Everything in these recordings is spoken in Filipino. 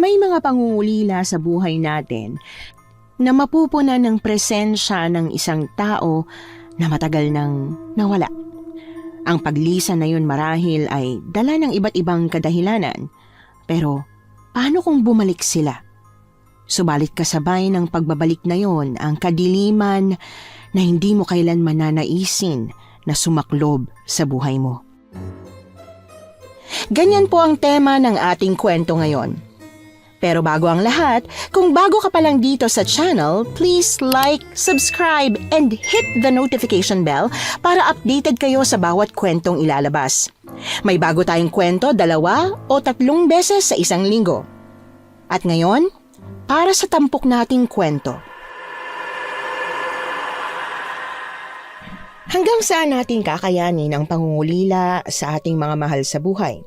May mga pangungulila sa buhay natin na mapupuna ng presensya ng isang tao na matagal nang nawala. Ang paglisan na yun marahil ay dala ng iba't ibang kadahilanan. Pero paano kung bumalik sila? Subalit kasabay ng pagbabalik na yon ang kadiliman na hindi mo kailanman nanaisin na sumaklob sa buhay mo. Ganyan po ang tema ng ating kwento ngayon. Pero bago ang lahat, kung bago ka pa lang dito sa channel, please like, subscribe, and hit the notification bell para updated kayo sa bawat kwentong ilalabas. May bago tayong kwento 2 o 3 beses sa isang linggo. At ngayon, para sa tampok nating kwento. Hanggang saan natin kakayanin ang pangungulila sa ating mga mahal sa buhay?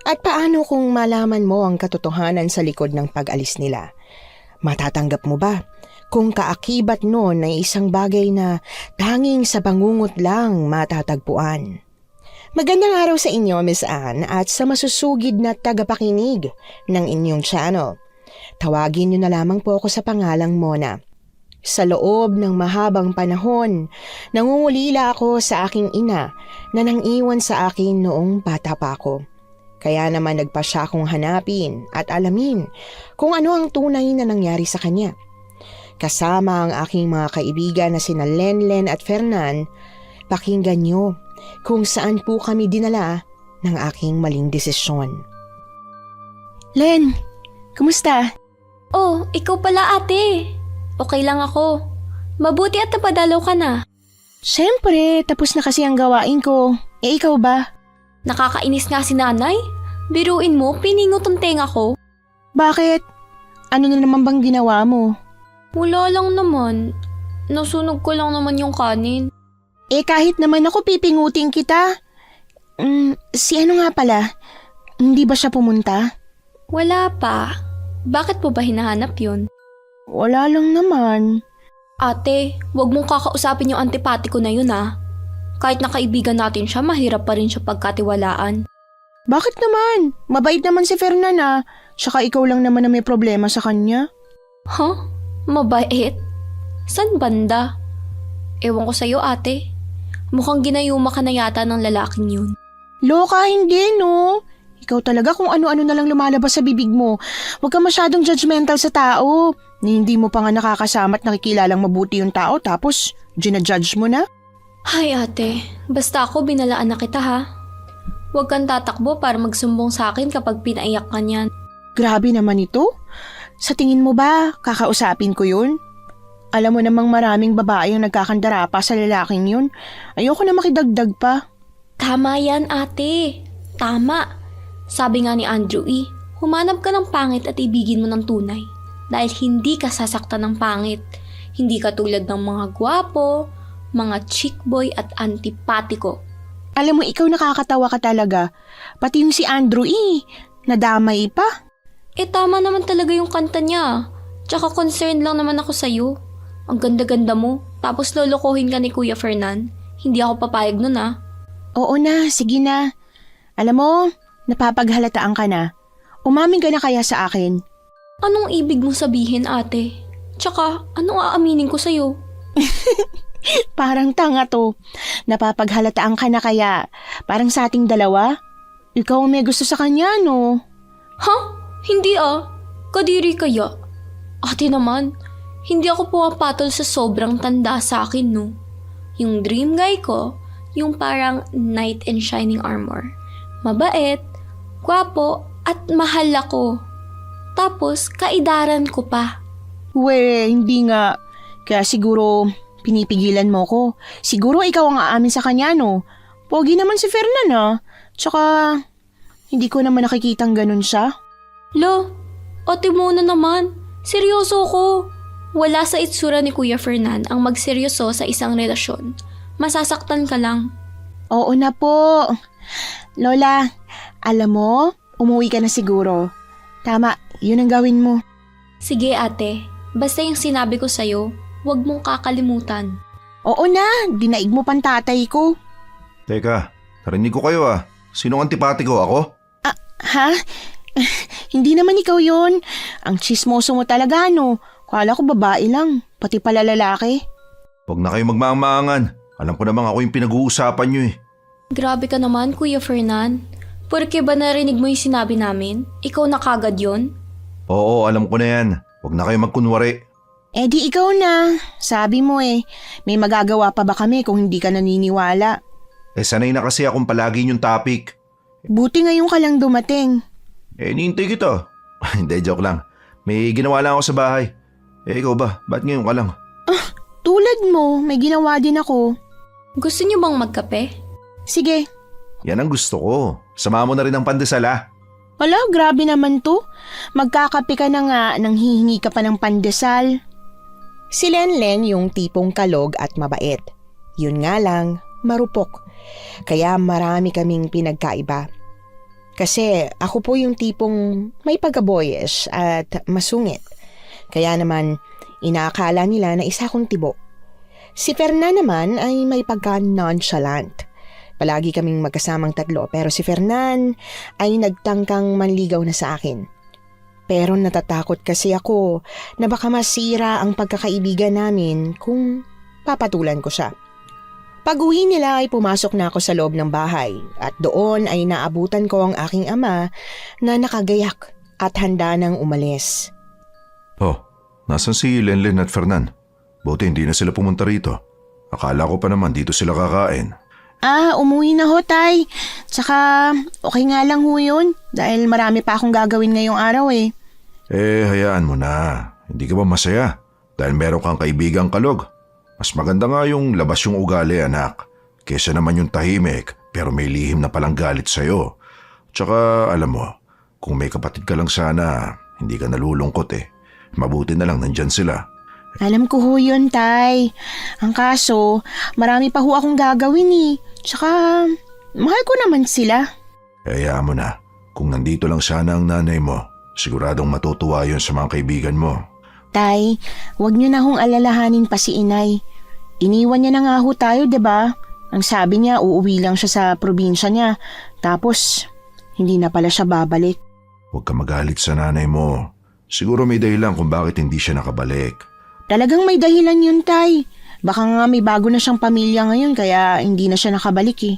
At paano kung malaman mo ang katotohanan sa likod ng pag-alis nila? Matatanggap mo ba kung kaakibat noon ay isang bagay na tanging sa bangungot lang matatagpuan? Magandang araw sa inyo, Miss Anne, at sa masusugid na tagapakinig ng inyong channel. Tawagin niyo na lamang po ako sa pangalang Mona. Sa loob ng mahabang panahon, nangungulila ako sa aking ina na nang-iwan sa akin noong bata pa ako. Kaya naman nagpa siya akong hanapin at alamin kung ano ang tunay na nangyari sa kanya. Kasama ang aking mga kaibigan na sina Lenlen at Fernan, pakinggan niyo kung saan po kami dinala ng aking maling desisyon. Len, kumusta? Oh, ikaw pala ate. Okay lang ako. Mabuti at napadalaw ka na. Siyempre, tapos na kasi ang gawain ko. Ikaw ba? Nakakainis nga si nanay. Biruin mo, piningot ang tenga ko. Bakit? Ano na naman bang ginawa mo? Wala lang naman. Nasunog ko lang naman yung kanin. Kahit naman ako pipingutin kita. Si ano nga pala? Hindi ba siya pumunta? Wala pa. Bakit po ba hinahanap yun? Wala lang naman. Ate, wag mong kakausapin yung antipatiko na yun ah. Kahit nakaibigan natin siya, mahirap pa rin siya pagkatiwalaan. Bakit naman? Mabait naman si Fernan ah. Tsaka ikaw lang naman na may problema sa kanya. Huh? Mabait? San banda? Ewan ko sa'yo ate. Mukhang ginayuma ka na yata ng lalaking yun. Loka, hindi no. Ikaw talaga kung ano-ano na lang lumalabas sa bibig mo. Huwag ka masyadong judgmental sa tao. Hindi mo pa nga nakakasama at nakikilalang mabuti yung tao tapos ginajudge mo na. Hay ate, basta ako binalaan na kita ha. Huwag kang tatakbo para magsumbong sa akin kapag pinaiyak ka niyan. Grabe naman ito. Sa tingin mo ba, kakausapin ko yun? Alam mo namang maraming babae yung nagkakandara pa sa lalaking yun. Ayoko na makidagdag pa. Tama yan ate. Tama. Sabi nga ni Andrew humanap ka ng pangit at ibigin mo ng tunay. Dahil hindi ka sasaktan ng pangit. Hindi ka tulad ng mga gwapo, mga chick boy at antipatiko. Alam mo, ikaw nakakatawa ka talaga. Pati yung si Andrew nadamay pa. Tama naman talaga yung kanta niya. Tsaka concerned lang naman ako sa'yo. Ang ganda-ganda mo. Tapos lolokohin ka ni Kuya Fernan. Hindi ako papayag nun ah. Oo na, sige na. Alam mo, napapaghalataan ka na. Umamin ka na kaya sa akin? Anong ibig mong sabihin ate? Tsaka anong aaminin ko sa'yo? Parang tanga to. Napapaghalataan ka na kaya. Parang sa ating dalawa. Ikaw ang may gusto sa kanya, no? Ha? Hindi ah. Kadiri kaya. Ate naman, hindi ako pumapatol sa sobrang tanda sa akin, no? Yung dream guy ko, yung parang knight in shining armor. Mabait, gwapo, at mahal ako. Tapos, kaidaran ko pa. We, hindi nga. Kaya siguro pinipigilan mo ko. Siguro ikaw ang aamin sa kanya, no? Pogi naman si Fernan, ah. Tsaka, hindi ko naman nakikitang ganun siya. Lo, ate muna naman. Seryoso ko. Wala sa itsura ni Kuya Fernan ang magseryoso sa isang relasyon. Masasaktan ka lang. Oo na po. Lola, alam mo, umuwi ka na siguro. Tama, yun ang gawin mo. Sige ate, basta yung sinabi ko sa'yo, huwag mong kakalimutan. Oo na, dinaig mo pang tatay ko. Teka, narinig ko kayo ah. Sinong antipatiko? Ako? Ha? Hindi naman ikaw yon. Ang chismoso mo talaga, no? Kala ko babae lang, pati pala lalaki. Huwag na kayo magmamangan. Alam ko namang ako yung pinag-uusapan nyo eh. Grabe ka naman, Kuya Fernan. Porke ba narinig mo yung sinabi namin? Ikaw na kagad yon? Oo, alam ko na yan. Huwag na kayo magkunwari. Eh di ikaw na. Sabi mo may magagawa pa ba kami kung hindi ka naniniwala? Sanay na kasi akong palagi yung topic. Buti ngayon ka lang dumating. Nihintay kita. Hindi, joke lang. May ginawa lang ako sa bahay. Ikaw ba? Ba't ngayon ka lang? Tulad mo, may ginawa din ako. Gusto niyo bang magkape? Sige. Yan ang gusto ko. Sama mo na rin ang pandesal ah. Wala, grabe naman to. Magkakape ka na nga nang hihingi ka pa ng pandesal. Si Lenlen yung tipong kalog at mabait. Yun nga lang, marupok. Kaya marami kaming pinagkaiba. Kasi ako po yung tipong may pagka-boyish at masungit. Kaya naman, inaakala nila na isa akong tibo. Si Fernan naman ay may pagka-nonchalant. Palagi kaming magkasamang tatlo pero si Fernan ay nagtangkang manligaw na sa akin. Pero natatakot kasi ako na baka masira ang pagkakaibigan namin kung papatulan ko siya. Pag-uwi nila ay pumasok na ako sa loob ng bahay at doon ay naabutan ko ang aking ama na nakagayak at handa nang umalis. Oh, nasan si Lenlen at Fernan? Buti hindi na sila pumunta rito. Akala ko pa naman dito sila kakain. Umuwi na ho, tay. Tsaka okay nga lang ho yun dahil marami pa akong gagawin ngayong araw eh. Hayaan mo na. Hindi ka ba masaya? Dahil meron kang kaibigang kalog. Mas maganda nga yung labas yung ugali, anak. Kesa naman yung tahimik pero may lihim na palang galit sa'yo. Tsaka alam mo, kung may kapatid ka lang sana, hindi ka nalulungkot eh. Mabuti na lang nandyan sila. Alam ko ho yun, tay. Ang kaso, marami pa ho akong gagawin eh. Tsaka, mahal ko naman sila. Hayaan mo na. Kung nandito lang sana ang nanay mo, siguradong matutuwa yun sa mga kaibigan mo. Tay, wag niyo na hong alalahanin pa si inay. Iniwan niya na nga ho tayo, 'di ba? Ang sabi niya, uuwi lang siya sa probinsya niya. Tapos, hindi na pala siya babalik. Huwag ka magalit sa nanay mo. Siguro may dahilan kung bakit hindi siya nakabalik. Talagang may dahilan yun, tay. Baka nga may bago na siyang pamilya ngayon kaya hindi na siya nakabalik eh.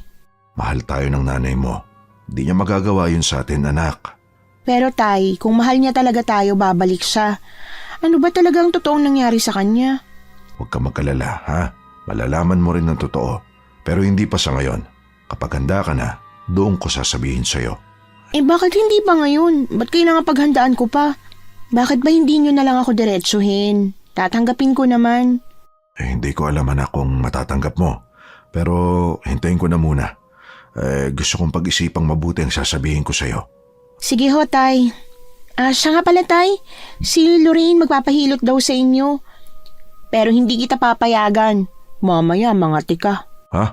Mahal tayo ng nanay mo. Hindi niya magagawa yun sa atin, anak. Pero tay, kung mahal niya talaga tayo, babalik siya. Ano ba talagang totoong nangyari sa kanya? Huwag ka magkalala, ha? Malalaman mo rin ng totoo. Pero hindi pa sa ngayon. Kapag handa ka na, doon ko sasabihin sa'yo. Bakit hindi pa ngayon? Ba't kailangan paghandaan ko pa? Bakit ba hindi niyo na lang ako diretsuhin? Tatanggapin ko naman. Hindi ko alam, anak, kung matatanggap mo. Pero hintayin ko na muna. Gusto kong pag-isipang mabuti ang sasabihin ko sa'yo. Sige ho, tay. Siya nga pala, tay. Si Lorraine magpapahilot daw sa inyo. Pero hindi kita papayagan. Mamaya, mga tika. Ha?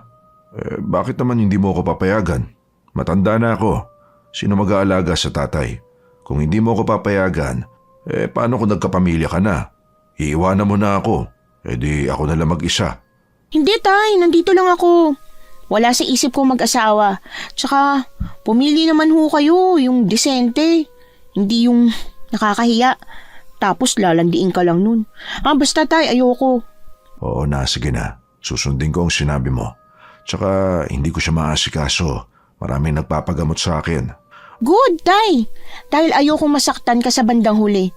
Bakit naman hindi mo ako papayagan? Matanda na ako. Sino mag-aalaga sa tatay? Kung hindi mo ako papayagan, paano kung nagkapamilya ka na? Iiwanan mo na ako. Di ako na lang mag-isa. Hindi, tay. Nandito lang ako. Wala sa isip ko mag-asawa. Tsaka, pumili naman ho kayo, yung disente. Hindi yung nakakahiya. Tapos lalandiin ka lang nun. Basta tay, ayoko. Oo na, sige na. Susundin ko ang sinabi mo. Tsaka hindi ko siya maasikaso. Maraming nagpapagamot sa akin. Good, tay. Dahil ayokong masaktan ka sa bandang huli.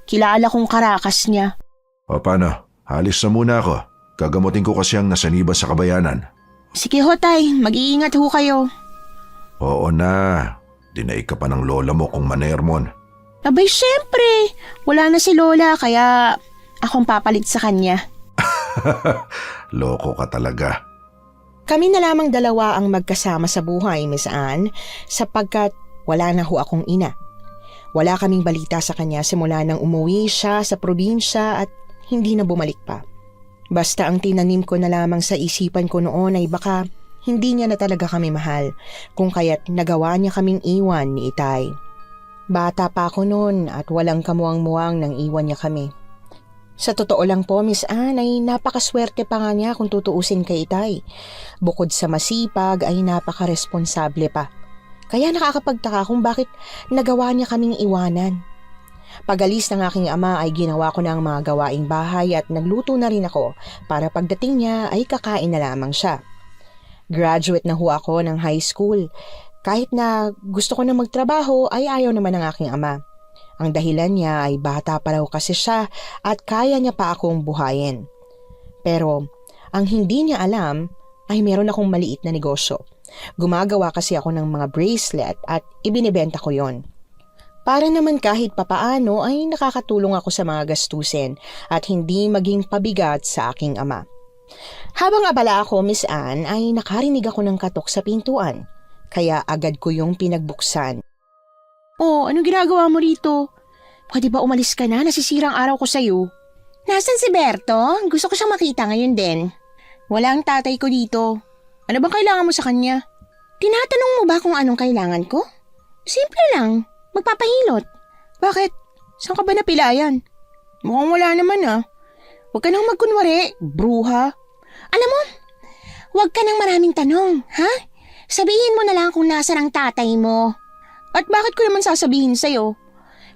Kilala kong karakas niya. O paano? Halis na muna ako. Gagamutin ko kasi ang nasaniba sa kabayanan. Sige ho, tay. Mag-iingat ho kayo. Oo na. Dinaig ka pa ng lola mo kung manermon. Abay, syempre. Wala na si Lola, kaya akong papalit sa kanya. Loko ka talaga. Kami na lamang dalawa ang magkasama sa buhay, Miss Anne, sapagkat wala na ho akong ina. Wala kaming balita sa kanya simula nang umuwi siya sa probinsya at hindi na bumalik pa. Basta ang tinanim ko na lamang sa isipan ko noon ay baka hindi niya na talaga kami mahal, kung kaya't nagawa niya kaming iwan ni Itay. Bata pa ako noon at walang kamuwang-muwang nang iwan niya kami. Sa totoo lang po, Miss Anne, ay napakaswerte pa nga niya kung tutuusin kay Itay. Bukod sa masipag ay napakaresponsable pa. Kaya nakakapagtaka kung bakit nagawa niya kaming iwanan. Pag-alis ng aking ama ay ginawa ko na ang mga gawaing bahay at nagluto na rin ako para pagdating niya ay kakain na lamang siya. Graduate na ho ako ng high school. Kahit na gusto ko na magtrabaho ay ayaw naman ng aking ama. Ang dahilan niya ay bata pa raw kasi siya at kaya niya pa akong buhayin. Pero ang hindi niya alam ay meron akong maliit na negosyo. Gumagawa kasi ako ng mga bracelet at ibinibenta ko yon. Para naman kahit papaano ay nakakatulong ako sa mga gastusin at hindi maging pabigat sa aking ama. Habang abala ako, Miss Anne, ay nakarinig ako ng katok sa pintuan. Kaya agad ko yung pinagbuksan. Oh, anong ginagawa mo rito? Pwede ba umalis ka na? Nasisirang araw ko sa'yo. Nasaan si Berto? Gusto ko siyang makita ngayon din. Wala ang tatay ko dito. Ano bang kailangan mo sa kanya? Tinatanong mo ba kung anong kailangan ko? Simple lang. Magpapahilot. Bakit? Saan ka ba napilayan? Mukhang wala naman ah. Huwag ka nang magkunwari, bruha. Alam mo, huwag ka nang maraming tanong, ha? Sabihin mo na lang kung nasaan ang tatay mo. At bakit ko naman sasabihin sa'yo?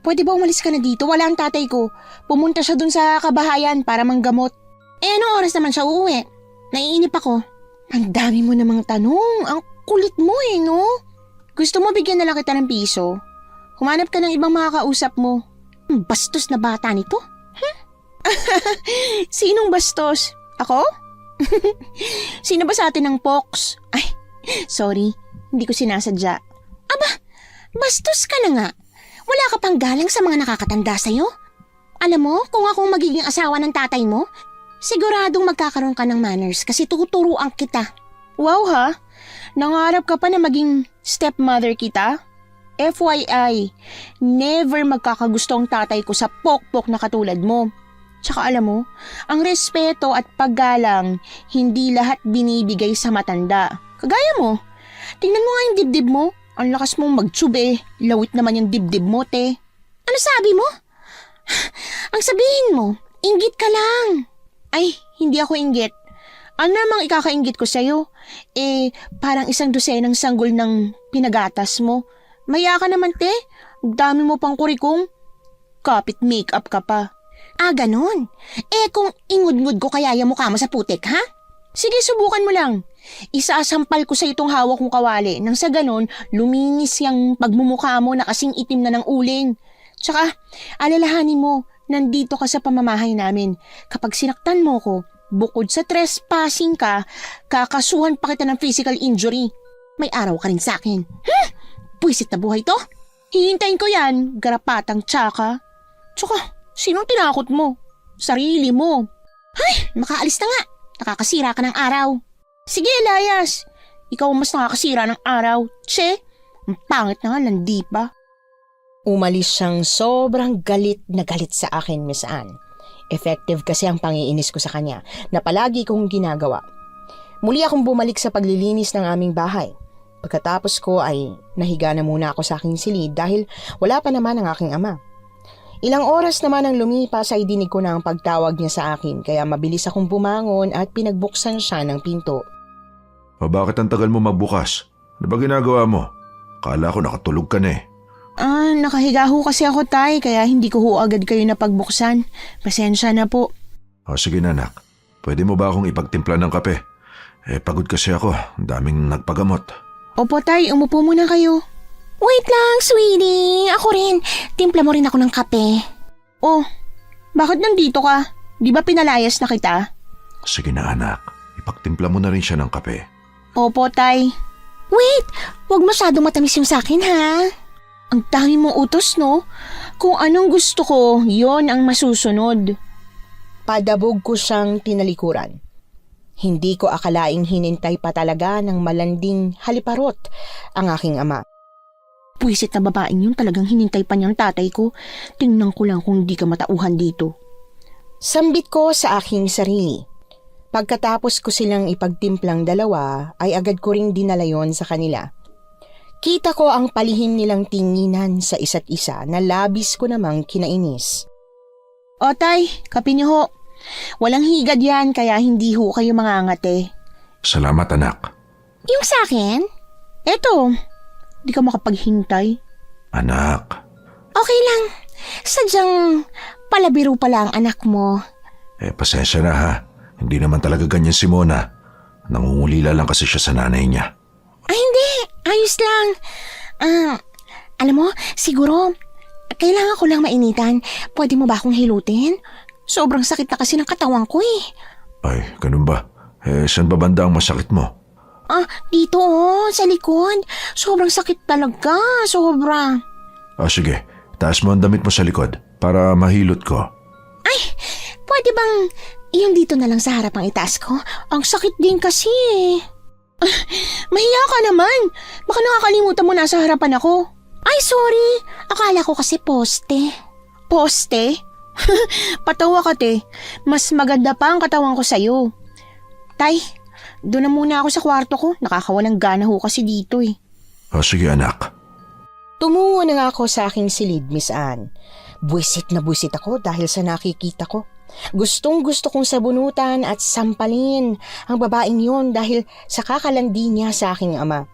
Pwede ba umalis ka na dito? Wala ang tatay ko. Pumunta siya dun sa kabahayan para manggamot. Anong oras naman siya uuwi? Naiinip ako. Ang dami mo namang tanong. Ang kulit mo no? Gusto mo bigyan na lang kita ng piso? Humanap ka ng ibang makakausap mo. Bastos na bata nito. Sinong bastos? Ako? Sino ba sa atin ng pox? Ay, sorry. Hindi ko sinasadya. Aba, bastos ka na nga. Wala ka pang galang sa mga nakakatanda sa'yo. Alam mo, kung akong magiging asawa ng tatay mo, siguradong magkakaroon ka ng manners kasi tuturuan kita. Wow ha? Nangarap ka pa na maging stepmother kita? FYI, never magkakagusto ang tatay ko sa pokpok na katulad mo. Tsaka alam mo, ang respeto at paggalang, hindi lahat binibigay sa matanda. Kagaya mo, tingnan mo nga yung dibdib mo. Ang lakas mong magtsube, lawit naman yung dibdib mo, te. Ano sabi mo? Ang sabihin mo, inggit ka lang. Ay, hindi ako inggit. Ano namang ikakainggit ko sa'yo? Parang isang dosenang sanggol ng pinagatas mo. Maya ka naman, te. Ang dami mo pang kurikong. Kapit makeup ka pa. Ah, ganon. Kung ingud-ngud ko kaya yung mukha mo sa putik, ha? Sige, subukan mo lang. Isasampal ko sa itong hawak kong kawali nang sa ganon, luminis yung pagmumukha mo na kasing itim na ng uling. Tsaka, alalahanin mo, nandito ka sa pamamahay namin. Kapag sinaktan mo ko, bukod sa trespassing ka, kakasuhan pa kita ng physical injury. May araw ka rin sa akin. Puwisit na buhay to. Hihintayin ko yan, garapatang tsaka. Tsaka, sinong tinakot mo? Sarili mo. Ay, makaalis na nga. Nakakasira ka ng araw. Sige, Elias. Ikaw ang mas nakakasira ng araw. Tse, ang pangit na nga, landi pa. Umalis siyang sobrang galit na galit sa akin, Miss Anne. Effective kasi ang pangiinis ko sa kanya na palagi kong ginagawa. Muli akong bumalik sa paglilinis ng aming bahay. Pagkatapos ko ay nahiga na muna ako sa aking silid dahil wala pa naman ang aking ama. Ilang oras naman ang lumipas ay dinig ko na ang pagtawag niya sa akin kaya mabilis akong bumangon at pinagbuksan siya ng pinto. Bakit ang tagal mo magbukas? Ano ba ginagawa mo? Kala ko nakatulog ka na eh. Nakahiga ho kasi ako, tay, kaya hindi ko ho agad kayo napagbuksan. Pasensya na po. Sige na, anak. Pwede mo ba akong ipagtimpla ng kape? Pagod kasi ako. Ang daming nagpagamot. Opo, tay, umupo muna kayo. Wait lang, sweetie. Ako rin. Timpla mo rin ako ng kape. Oh, bakit nandito ka? Di ba pinalayas na kita? Sige na, anak. Ipagtimpla mo na rin siya ng kape. Opo, tay. Wait, huwag masyadong matamis yung sakin, ha? Ang dami mong utos, no? Kung anong gusto ko, yon ang masusunod. Padabog ko siyang tinalikuran. Hindi ko akalaing hinintay pa talaga ng malanding haliparot ang aking ama. Puwisit na babaeng yun, talagang hinintay pa niyang tatay ko. Tingnan ko lang kung di ka matauhan dito. Sambit ko sa aking sarili. Pagkatapos ko silang ipagtimplang dalawa, ay agad ko ring dinala yon sa kanila. Kita ko ang palihim nilang tinginan sa isa't isa na labis ko namang kinainis. O tay, kape niyo ho. Walang higad yan kaya hindi ho kayo mangangate. Salamat, anak. Yung sa akin? Eto, Di ka makapaghintay. Anak, Okay lang. Sadyang palabiro pala ang anak mo. pasensya na ha. Hindi naman talaga ganyan si Mona. Nangungulila lang kasi siya sa nanay niya. Ay, hindi. Ayos lang. Alam mo, siguro, kailangan ko lang mainitan. Pwede mo ba akong hilutin? Sobrang sakit na kasi ng katawan ko eh. Ay, ganun ba? Saan ba banda ang masakit mo? Dito sa likod. Sobrang sakit talaga. Sobra. Sige. Taas mo ang damit mo sa likod para mahilot ko. Pwede bang yung dito na lang sa harap ang itaas ko? Ang sakit din kasi eh. Mahiya ka naman. Baka nakakalimutan mo nasa harapan ako. Ay, sorry. Akala ko kasi poste. Poste? Patawa ka, te. Mas maganda pa ang katawan ko sa'yo. Tay, doon na muna ako sa kwarto ko. Nakakawalang gana ho kasi dito eh. Sige anak. Tumungo na nga ako sa aking silid, Miss Anne. Buwisit na buwisit ako dahil sa nakikita ko. Gustong gusto kong sabunutan at sampalin ang babaeng yon dahil sa kakalandi niya sa aking ama.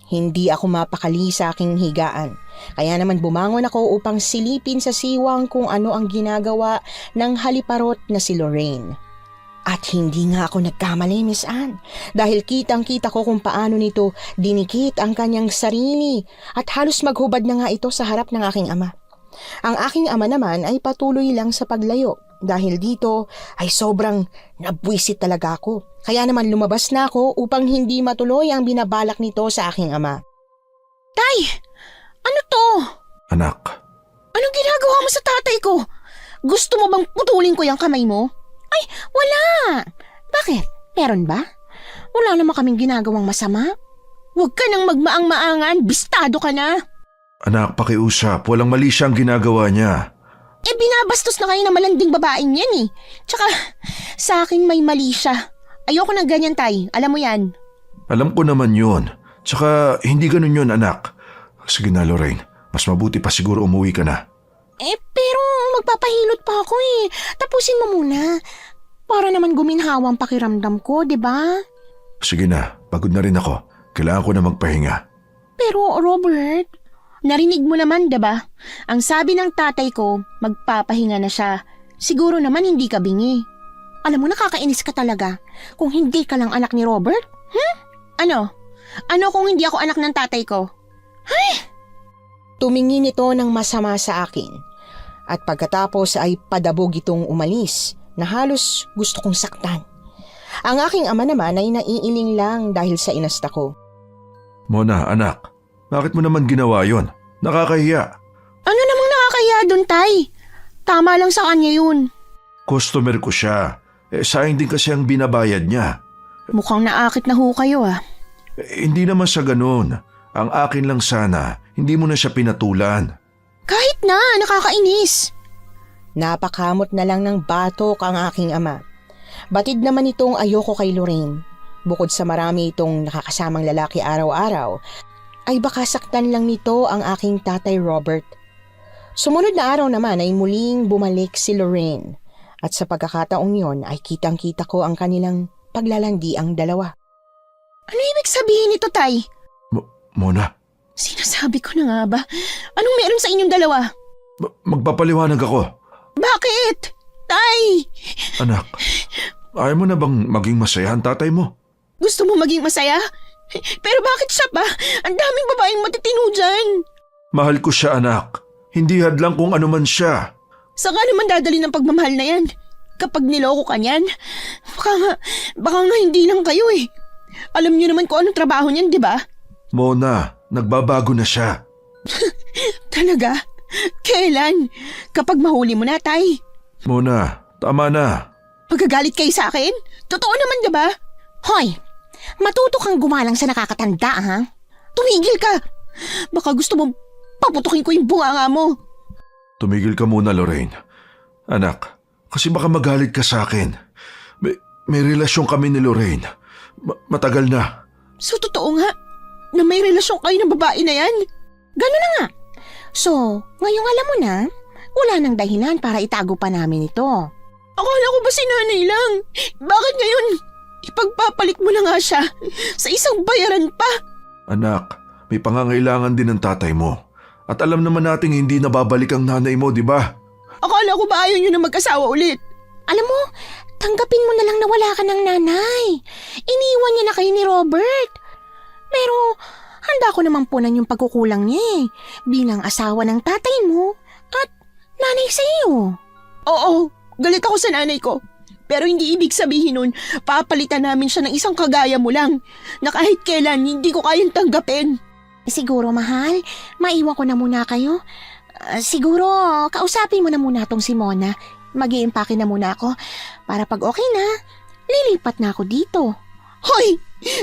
Hindi ako mapakali sa aking higaan. Kaya naman bumangon ako upang silipin sa siwang kung ano ang ginagawa ng haliparot na si Lorraine. At hindi nga ako nagkamali, Miss Anne, dahil kitang-kita ko kung paano nito dinikit ang kanyang sarili at halos maghubad na nga ito sa harap ng aking ama. Ang aking ama naman ay patuloy lang sa paglayo dahil dito ay sobrang nabwisit talaga ako. Kaya naman lumabas na ako upang hindi matuloy ang binabalak nito sa aking ama. Tay! Ano to? Anak, Anong ginagawa mo sa tatay ko? Gusto mo bang putulin ko yung kamay mo? Ay, wala! Bakit? Meron ba? Wala naman kaming ginagawang masama. Huwag ka nang magmaang-maangan, bistado ka na. anak, pakiusap. Walang mali siyang ginagawa niya. Binabastos na kayo ng malanding babaeng yan eh. Tsaka, sa akin may mali siya. Ayoko ng ganyan, tay. Alam mo yan. Alam ko naman yun. Tsaka, hindi ganun yun, anak. Sige na, Lorraine. Mas mabuti pa siguro umuwi ka na. Pero magpapahilot pa ako eh. Tapusin mo muna. Para naman guminhawang pakiramdam ko, di ba? Sige na, pagod na rin ako. Kailangan ko na magpahinga. Pero Robert, narinig mo naman, di ba? Ang sabi ng tatay ko, magpapahinga na siya. Siguro naman hindi ka bingi. Alam mo, nakakainis ka talaga. Kung hindi ka lang anak ni Robert? Ano? Ano kung hindi ako anak ng tatay ko? Tumingin ito ng masama sa akin. At pagkatapos ay padabog itong umalis na halos gusto kong saktan. Ang aking ama naman ay naiiling lang dahil sa inasta ko. Mona, anak. Bakit mo naman ginawa yon? Nakakahiya. Ano namang nakakaya dun, tay? Tama lang sa kanya yun. Customer ko siya. Sayang din kasi ang binabayad niya. Mukhang naakit na ho kayo ah. Hindi naman sa ganun. Ang akin lang sana, hindi mo na siya pinatulan. Kahit na, nakakainis. Napakamot na lang ng batok ang aking ama. Batid naman itong ayoko kay Lorraine. Bukod sa marami itong nakakasamang lalaki araw-araw, ay baka saktan lang nito ang aking tatay Robert. Sumunod na araw naman ay muling bumalik si Lorraine. At sa pagkakataong yon ay kitang-kita ko ang kanilang paglalandi ang dalawa. Ano ibig sabihin nito, tay? Mona, Sinasabi ko na nga ba? Anong meron sa inyong dalawa? magpapaliwanag ako. Bakit? Tay! Anak, ayaw mo na bang maging masaya ang tatay mo? Gusto mo maging masaya? Pero bakit siya pa? Ang daming babaeng matitino dyan. Mahal ko siya, anak. Hindi hadlang kung ano man siya. Saan ka naman dadali ng pagmamahal na yan? Kapag niloko ka niyan? Baka nga hindi lang kayo eh. Alam niyo naman kung anong trabaho niyan, di ba? Mona, nagbabago na siya. Talaga? Kailan? Kapag mahuli mo na, tay. Mona, tama na. Pagkagalit kayo sa akin? Totoo naman, di ba? Hoy, matuto kang gumalang sa nakakatanda, ha? Tumigil ka! Baka gusto mong paputukin ko yung bunganga mo. Tumigil ka muna, Lorraine. Anak, kasi baka magalit ka sa akin. May relasyon kami ni Lorraine. Matagal na. So, totoo nga na may relasyon kayo ng babae na yan? Gano'n na nga. So, ngayong alam mo na, wala nang dahilan para itago pa namin ito. Akala ko ba si nanay lang? Bakit ngayon? Ipagpapalit mo na nga siya sa isang bayaran pa. Anak, May pangangailangan din ng tatay mo. At alam naman nating hindi nababalik ang nanay mo, di ba? Akala ko ba ayaw nyo na mag-asawa ulit? Alam mo, tanggapin mo na lang na wala ka ng nanay. Iniwan niya na kayo ni Robert. Pero handa ko naman punan yung pagkukulang niya bilang asawa ng tatay mo at nanay sa iyo. Oo, galit ako sa nanay ko. Pero hindi ibig sabihin nun, papalitan namin siya ng isang kagaya mo lang na kahit kailan hindi ko kayang tanggapin. Siguro, mahal, maiwan ko na muna kayo. Siguro, kausapin mo na muna tong si Mona. Mag-iimpake na muna ako para pag okay na, lilipat na ako dito. Hoy!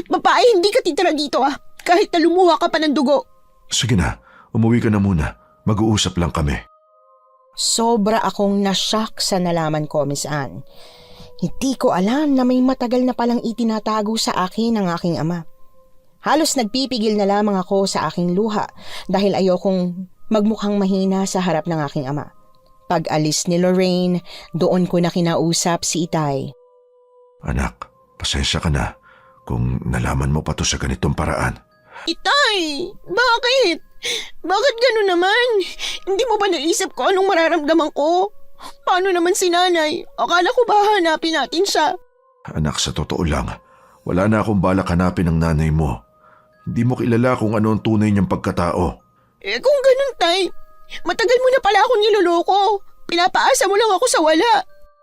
Babae, hindi ka titira dito kahit na lumuha ka pa ng dugo. Sige na, umuwi ka na muna. Mag-uusap lang kami. Sobra akong nashock sa nalaman ko, Miss Anne. Hindi ko alam na may matagal na palang itinatago sa akin ang aking ama. Halos nagpipigil na lamang ako sa aking luha dahil ayokong magmukhang mahina sa harap ng aking ama. Pag alis ni Lorraine, doon ko na kinausap si Itay. Anak, pasensya ka na kung nalaman mo pa to sa ganitong paraan. Itay! Bakit? Bakit gano'n naman? Hindi mo ba naisip ko anong mararamdaman ko? Paano naman si nanay? Akala ko ba hanapin natin siya? Anak, sa totoo lang, wala na akong balak hanapin ang nanay mo. Hindi mo kilala kung ano ang tunay niyang pagkatao. Kung ganun, Tay, matagal mo na pala akong niloloko. Pinapaasa mo lang ako sa wala.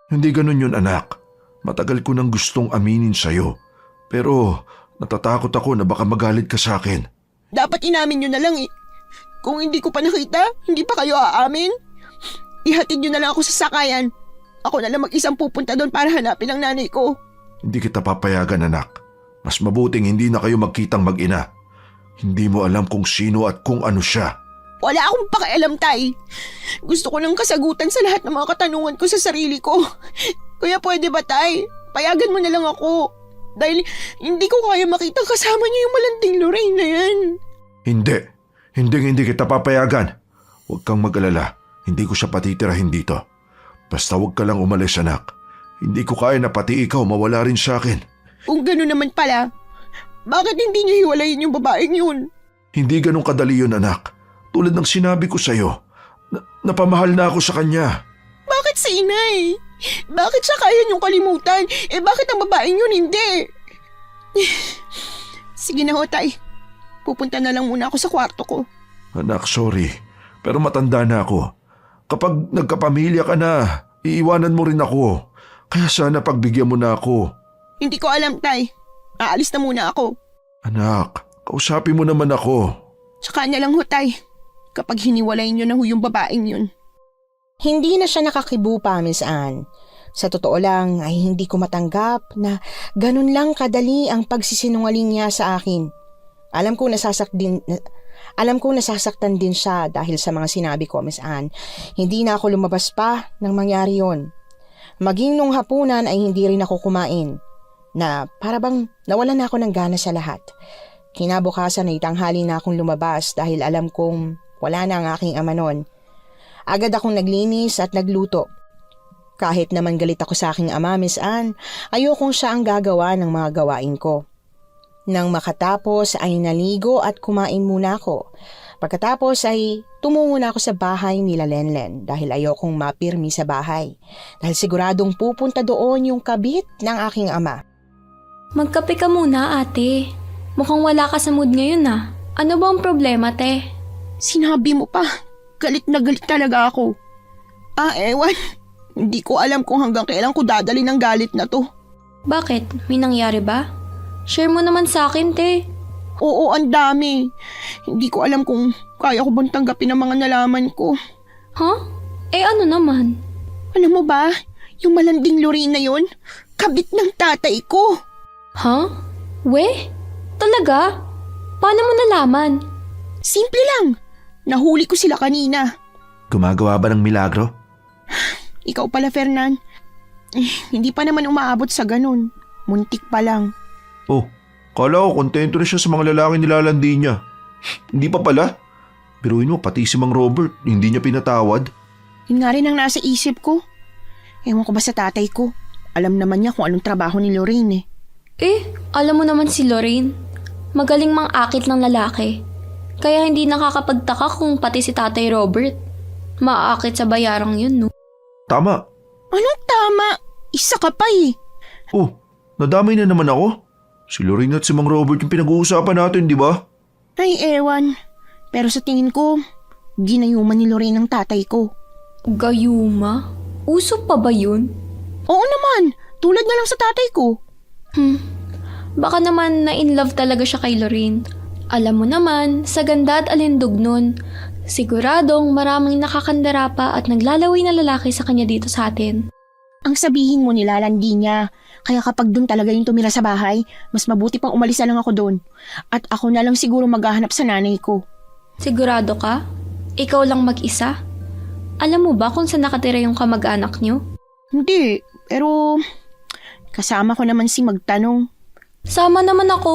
Hindi ganun yun, anak. Matagal ko nang gustong aminin sa'yo. Pero natatakot ako na baka magalit ka sa akin. Dapat inamin nyo na lang Kung hindi ko pa nakita, hindi pa kayo aamin. Ihatid nyo na lang ako sa sakayan. Ako na lang mag-isang pupunta doon para hanapin ang nanay ko. Hindi kita papayagan, anak. Mas mabuting hindi na kayo magkitang mag-ina. Hindi mo alam kung sino at kung ano siya. Wala akong pakialam, Tay. Gusto ko ng kasagutan sa lahat ng mga katanungan ko sa sarili ko. Kaya pwede ba, Tay? Payagan mo na lang ako. Dahil hindi ko kaya makita kasama niyo yung malanding Lorraine na yan. Hindi. Hindi kita papayagan. Huwag kang mag-alala. Hindi ko siya patitirahin dito. Basta huwag ka lang umalis, anak. Hindi ko kaya na pati ikaw mawala rin sa akin. Kung gano'n naman pala, bakit hindi niyo hiwalayin yung babaeng yun? Hindi ganun kadali yun, anak. Tulad ng sinabi ko sa'yo, napamahal na ako sa kanya. Bakit si inay? Bakit siya kaya niyong kalimutan? Bakit ang babaeng yun hindi? Sige na ho, Tay. Pupunta na lang muna ako sa kwarto ko. Anak, sorry. Pero matanda na ako. Kapag nagkapamilya ka na, iiwanan mo rin ako. Kaya sana pagbigyan mo na ako. Hindi ko alam, Tay. Aalis na muna ako. Anak, kausapin mo naman ako. Tsaka na lang ho, Tay. Kapag hiniwalayin niyo na ho yung babaeng yun. Hindi na siya nakakibo pa, Miss Anne. Sa totoo lang ay hindi ko matanggap na ganun lang kadali ang pagsisinungaling niya sa akin. Alam ko nasasaktan din siya dahil sa mga sinabi ko, Miss Anne. Hindi na ako lumabas pa nang mangyari yon. Maging nung hapunan ay hindi rin ako kumain. Na para bang nawalan na ako ng gana sa lahat. Kinabukasan ay tanghali na akong lumabas dahil alam kong wala na ang aking ama noon. Agad akong naglinis at nagluto. Kahit naman galit ako sa aking ama, Miss Anne, ayokong siya ang gagawa ng mga gawain ko. Nang makatapos ay naligo at kumain muna ako. Pagkatapos ay tumungo na ako sa bahay nila Lenlen dahil ayokong mapirmi sa bahay. Dahil siguradong pupunta doon yung kabit ng aking ama. Magkape ka muna, ate. Mukhang wala ka sa mood ngayon ah. Ano ba ang problema, te? Sinabi mo pa, galit na galit talaga ako. Ewan. Hindi ko alam kung hanggang kailan ko dadali ng galit na to. Bakit? May nangyari ba? Share mo naman sa akin, te. Oo, ang dami. Hindi ko alam kung kaya ko bang tanggapin ang mga nalaman ko. Huh? Ano naman? Alam mo ba, yung malanding Lorraine na yun, kabit ng tatay ko. Huh? We? Talaga? Paano mo nalaman? Simple lang. Nahuli ko sila kanina. Gumagawa ba ng milagro? Ikaw pala, Fernan. Hindi pa naman umaabot sa ganun. Muntik pa lang. Oh, kala ko kontento na siya sa mga lalaking nilalandi niya. Hindi pa pala. Biruin mo, pati si Mang Robert, hindi niya pinatawad. Yun nga rin ang nasa isip ko. Ewan ko ba sa tatay ko? Alam naman niya kung anong trabaho ni Lorraine alam mo naman si Lorraine. Magaling mang-akit ng lalaki. Kaya hindi nakakapagtaka kung pati si Tatay Robert maaakit sa bayarang yun, no? Tama. Anong tama? Isa ka pa eh. Oh, nadamay na naman ako. Si Lorraine at si Mang Robert yung pinag-uusapan natin, di ba? Ay, ewan. Pero sa tingin ko, ginayuman ni Lorraine ang tatay ko. Gayuma? Uso pa ba yun? Oo naman, tulad na lang sa tatay ko. Baka naman na-inlove talaga siya kay Lorraine. Alam mo naman, sa ganda at alindog nun, siguradong maraming nakakandara pa at naglalaway na lalaki sa kanya dito sa atin. Ang sabihin mo nilalandi niya. Kaya kapag doon talaga yung tumira sa bahay, mas mabuti pang umalis na lang ako doon. At ako na lang siguro maghahanap sa nanay ko. Sigurado ka? Ikaw lang mag-isa? Alam mo ba kung saan nakatira yung kamag-anak niyo? Hindi, pero kasama ko naman si magtanong. Sama naman ako.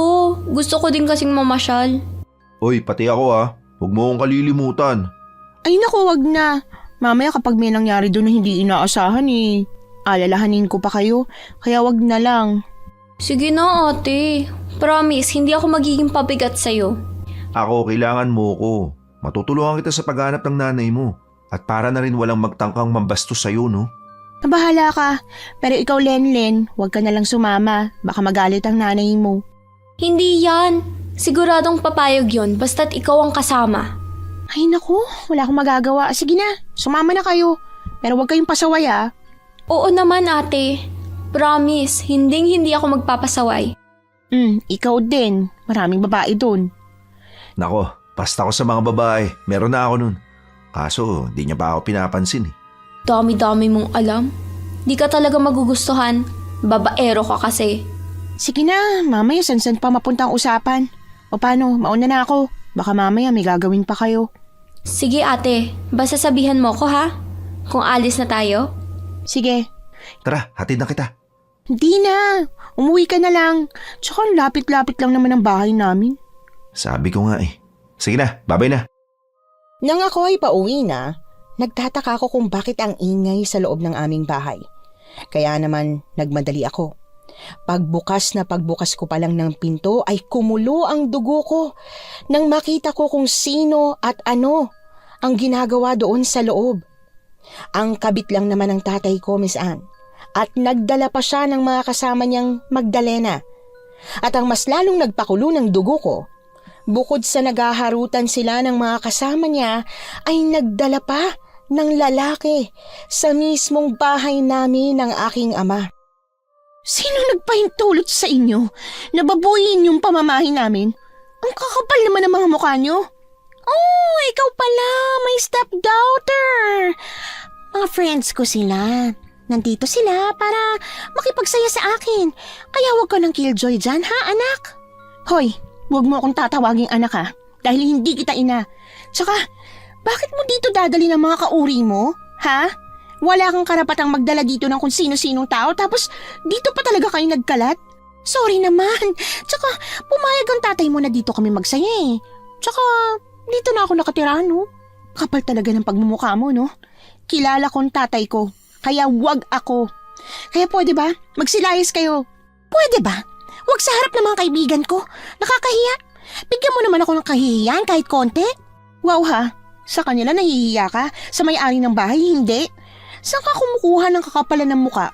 Gusto ko din kasing mamasyal. Oy, pati ako ha. Huwag mo akong kalilimutan. Ay naku, wag na. Mamaya kapag may nangyari doon na hindi inaasahan alalahanin ko pa kayo, kaya wag na lang. Sige na ate. Promise, hindi ako magiging pabigat sa'yo. Ako, kailangan mo ko. Matutulungan kita sa paghanap ng nanay mo. At para na rin walang magtangkang mambastos sa'yo, no? Bahala ka. Pero ikaw, Lenlen, wag ka na lang sumama. Baka magalit ang nanay mo. Hindi yan. Siguradong papayag yon basta't ikaw ang kasama. Ay naku, wala akong magagawa. Sige na, sumama na kayo. Pero wag kayong pasaway ah. Oo naman ate. Promise, hindi ako magpapasaway. Ikaw din. Maraming babae doon. Nako, basta ko sa mga babae. Meron na ako nun. Kaso, di niya pa ako pinapansin eh. Dami-dami mong alam. Di ka talaga magugustuhan. Babaero ka kasi. Sige na, mamaya san pa mapunta ang usapan. O paano, mauna na ako. Baka mamaya may gagawin pa kayo. Sige ate, basta sabihan mo ko ha? Kung alis na tayo? Sige. Tara, hatid na kita. Hindi na. Umuwi ka na lang. Tsaka lapit-lapit lang naman ang bahay namin. Sabi ko nga eh. Sige na, babay na. Nang ako ay pauwi na, nagtataka ako kung bakit ang ingay sa loob ng aming bahay. Kaya naman nagmadali ako. Pagbukas ko pa lang ng pinto ay kumulo ang dugo ko nang makita ko kung sino at ano ang ginagawa doon sa loob. Ang kabit lang naman ng tatay ko, Miss Anne, at nagdala pa siya ng mga kasama niyang Magdalena. At ang mas lalong nagpakulo ng dugo ko, bukod sa nagaharutan sila ng mga kasama niya, ay nagdala pa ng lalaki sa mismong bahay namin ng aking ama. Sino nagpahintulot sa inyo? Nababuyin yung pamamahay namin? Ang kakapal naman ng mga mukha niyo. Oh, ikaw pala, my stepdaughter. Mga friends ko sila. Nandito sila para makipagsaya sa akin. Kaya huwag ka ng killjoy dyan, ha, anak? Hoy, huwag mo akong tatawaging anak, ha? Dahil hindi kita ina. Tsaka, bakit mo dito dadali ng mga kauri mo, ha? Wala kang karapatang magdala dito ng kung sino-sinong tao tapos dito pa talaga kayo nagkalat? Sorry naman. Tsaka, pumayag ang tatay mo na dito kami magsaya eh. Tsaka, dito na ako nakatira, no? Kapal talaga ng pagmumukha mo, no? Kilala ko ang tatay ko, kaya wag ako. Kaya pwede ba? Magsilayas kayo. Pwede ba? Wag sa harap ng mga kaibigan ko. Nakakahiya. Bigyan mo naman ako ng kahihiyan kahit konti. Wow ha, sa kanila nahihiya ka, sa may-ari ng bahay hindi. Saan ka kumukuha ng kakapalan ng muka?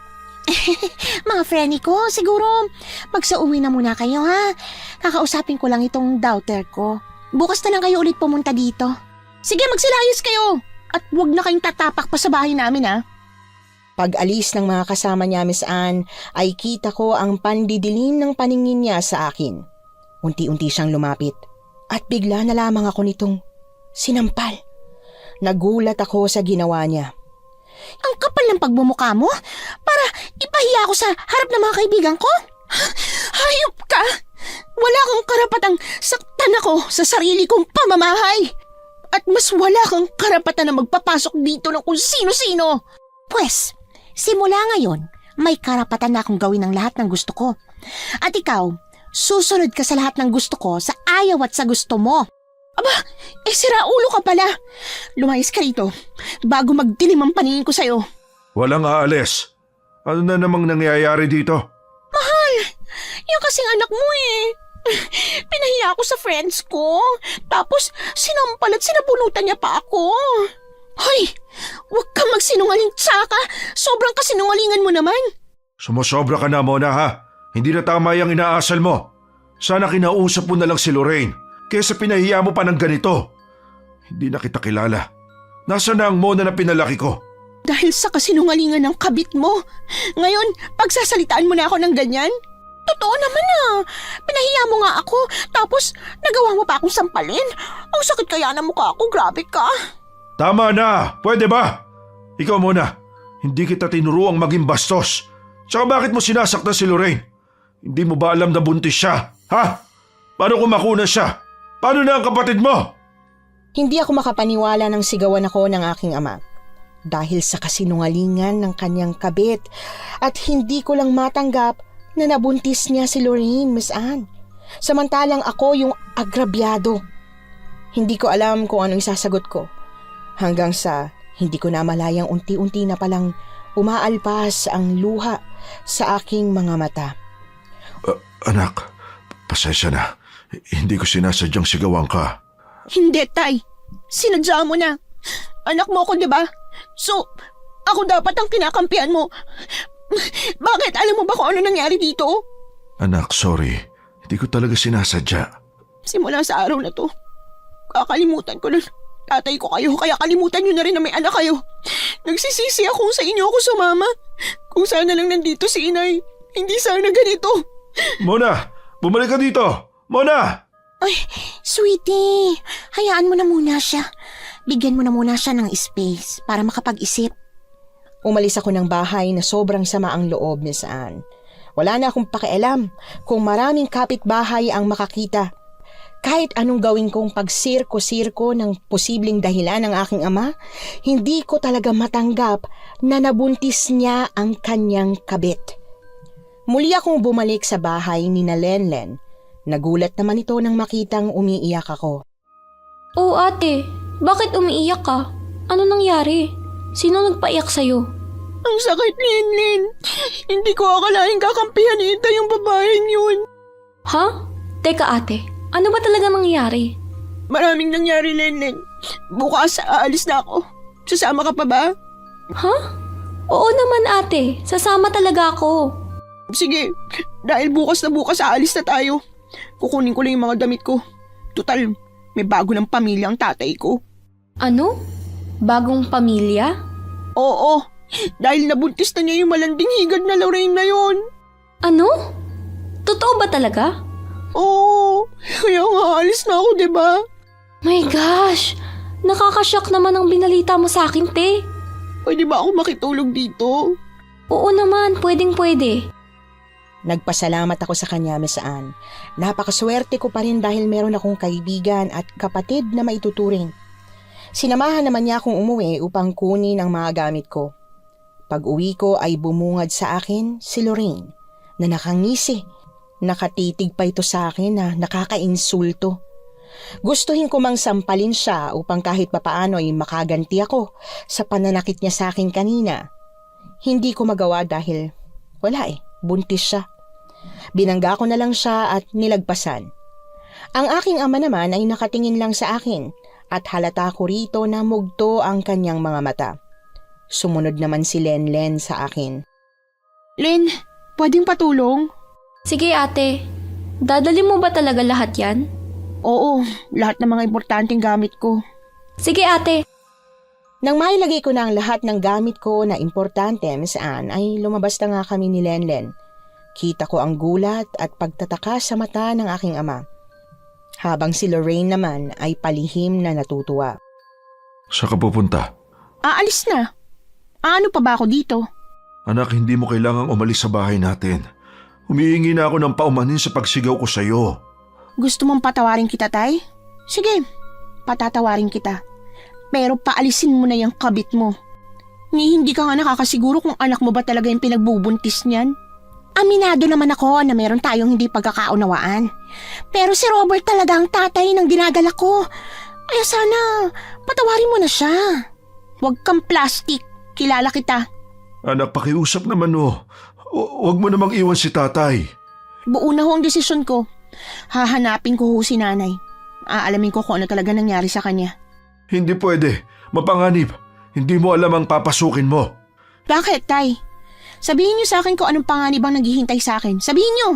Mga friendly ko, siguro magsauwi na muna kayo ha. Kakausapin ko lang itong daughter ko. Bukas na lang kayo ulit pumunta dito. Sige, magsilayas kayo. At huwag na kayong tatapak pa sa bahay namin ha. Pag-alis ng mga kasama niya, Miss Anne, ay kita ko ang pandidilim ng paningin niya sa akin. Unti-unti siyang lumapit. At bigla na lamang ako nitong sinampal. Nagulat ako sa ginawa niya. Ang kapal ng pagmumukha mo para ipahiya ako sa harap ng mga kaibigan ko? Hayop ka! Wala kang karapatang saktan ako sa sarili kong pamamahay. At mas wala kang karapatan na magpapasok dito ng kung sino-sino. Pwes, simula ngayon, may karapatan na akong gawin ang lahat ng gusto ko. At ikaw, susunod ka sa lahat ng gusto ko sa ayaw at sa gusto mo. Aba, sira ulo ka pala. Lumayas ka rito bago magdilim ang paningin ko sa'yo. Walang aalis. Ano na namang nangyayari dito? Mahal, yung kasing anak mo eh. Pinahiya ako sa friends ko. Tapos sinampal at sinabunutan niya pa ako. Hoy, huwag kang magsinungaling, tsaka sobrang kasinungalingan mo naman. Sumusobra ka na, Mona, ha? Hindi na tama yung inaasal mo. Sana kinausap mo na lang si Lorraine kaysa pinahiya mo pa ng ganito. Hindi na kita kilala. Nasaan na ang Mona na pinalaki ko? Dahil sa kasinungalingan ng kabit mo. Ngayon, pagsasalitaan mo na ako ng ganyan? Totoo naman ah. Pinahiya mo nga ako, tapos nagawa mo pa akong sampalin. Ang sakit kaya ng mukha ko, grabe ka. Tama na! Pwede ba? Ikaw muna, hindi kita tinuruang maging bastos. Tsaka bakit mo sinasaktan si Lorraine? Hindi mo ba alam na buntis siya? Ha? Paano kung makunan siya? Paano na ang kapatid mo? Hindi ako makapaniwala nang sigawan ako ng aking ama. Dahil sa kasinungalingan ng kanyang kabit at hindi ko lang matanggap na nabuntis niya si Lorraine, Miss Anne. Samantalang ako yung agrabyado. Hindi ko alam kung anong isasagot ko. Hanggang sa hindi ko na malayang unti-unti na palang umaalpas ang luha sa aking mga mata. Anak, pasensya na. Hindi ko sinasadyang sigawan ka. Hindi, Tay. Sinadya mo na. Anak mo ako, di ba? So, ako dapat ang kinakampihan mo. Bakit? Alam mo ba kung ano nangyari dito? Anak, sorry. Hindi ko talaga sinasadya. Simula sa araw na to, kakalimutan ko na tatay ko kayo, kaya kalimutan nyo na rin na may anak kayo. Nagsisisi ako sa inyo ako sumama. Kung sana lang nandito si inay, hindi sana ganito. Mona! Bumalik ka dito! Mona! Ay, sweetie, hayaan mo na muna siya. Bigyan mo na muna siya ng space para makapag-isip. Umalis ako ng bahay na sobrang sama ang loob, Miss Anne. Wala na akong pakialam kung maraming kapitbahay ang makakita. Kahit anong gawin kong pagsirko-sirko ng posibleng dahilan ng aking ama, hindi ko talaga matanggap na nabuntis niya ang kanyang kabit. Muli akong bumalik sa bahay ni na Lenlen. Nagulat naman ito nang makitang umiiyak ako. Oh ate, bakit umiiyak ka? Ano nangyari? Sino nagpaiyak sa'yo? Ang sakit, Lenlen. Hindi ko akalaing kakampihan ni Ita yung babaeng yun. Ha? Teka ate, ano ba talaga nangyari? Maraming nangyari, Lenlen. Bukas aalis na ako. Sasama ka pa ba? Ha? Oo naman ate, sasama talaga ako. Sige, dahil bukas na bukas aalis na tayo. Kukunin ko lang yung mga damit ko. Tutal, may bago ng pamilya ang tatay ko. Ano? Bagong pamilya? Oo, dahil nabuntis na niya yung malanding higad na Lorraine na yon. Ano? Totoo ba talaga? Oo, kaya nga alis na ako, diba? My gosh! Nakakashock naman ang binalita mo sa akin, te. Pwede ba ako makitulog dito? Oo naman, pwedeng-pwede. Nagpasalamat ako sa kanya, Miss Anne. Napakaswerte ko pa rin dahil meron akong kaibigan at kapatid na maituturing. Sinamahan naman niya akong umuwi upang kunin ang mga gamit ko. Pag-uwi ko ay bumungad sa akin si Lorraine na nakangisi. Nakatitig pa ito sa akin na nakakainsulto. Gustuhin ko mang sampalin siya upang kahit papaano ay makaganti ako sa pananakit niya sa akin kanina. Hindi ko magawa dahil buntis siya. Binangga ko na lang siya at nilagpasan. Ang aking ama naman ay nakatingin lang sa akin at halata ko rito na mugto ang kanyang mga mata. Sumunod naman si Lenlen sa akin. Len, pwedeng patulong? Sige ate, dadali mo ba talaga lahat yan? Oo, lahat ng mga importanteng gamit ko. Sige ate. Nang mailagay ko na ang lahat ng gamit ko na importante, Miss Anne, ay lumabas na nga kami ni Lenlen. Kita ko ang gulat at pagtataka sa mata ng aking ama. Habang si Lorraine naman ay palihim na natutuwa. Saan ka pupunta? Aalis na. Ano pa ba ako dito? Anak, hindi mo kailangang umalis sa bahay natin. Humihingi na ako ng paumanin sa pagsigaw ko sa'yo. Gusto mong patawarin kita, Tay? Sige, patatawarin kita. Pero paalisin mo na yung kabit mo. Hindi ka nga nakakasiguro kung anak mo ba talaga yung pinagbubuntis niyan. Aminado naman ako na meron tayong hindi pagkakaunawaan. Pero si Robert talaga ang tatay ng dinadala ko. Kaya sana patawarin mo na siya. Huwag kang plastic. Kilala kita. Anak, pakiusap naman oh. Huwag mo namang iwan si tatay. Buo na ho ang desisyon ko. Hahanapin ko ho si nanay. Aalamin ko kung ano talaga nangyari sa kanya. Hindi pwede. Mapanganib. Hindi mo alam ang papasukin mo. Bakit, Tay? Sabihin niyo sa akin kung anong panganib ang naghihintay sa akin. Sabihin niyo!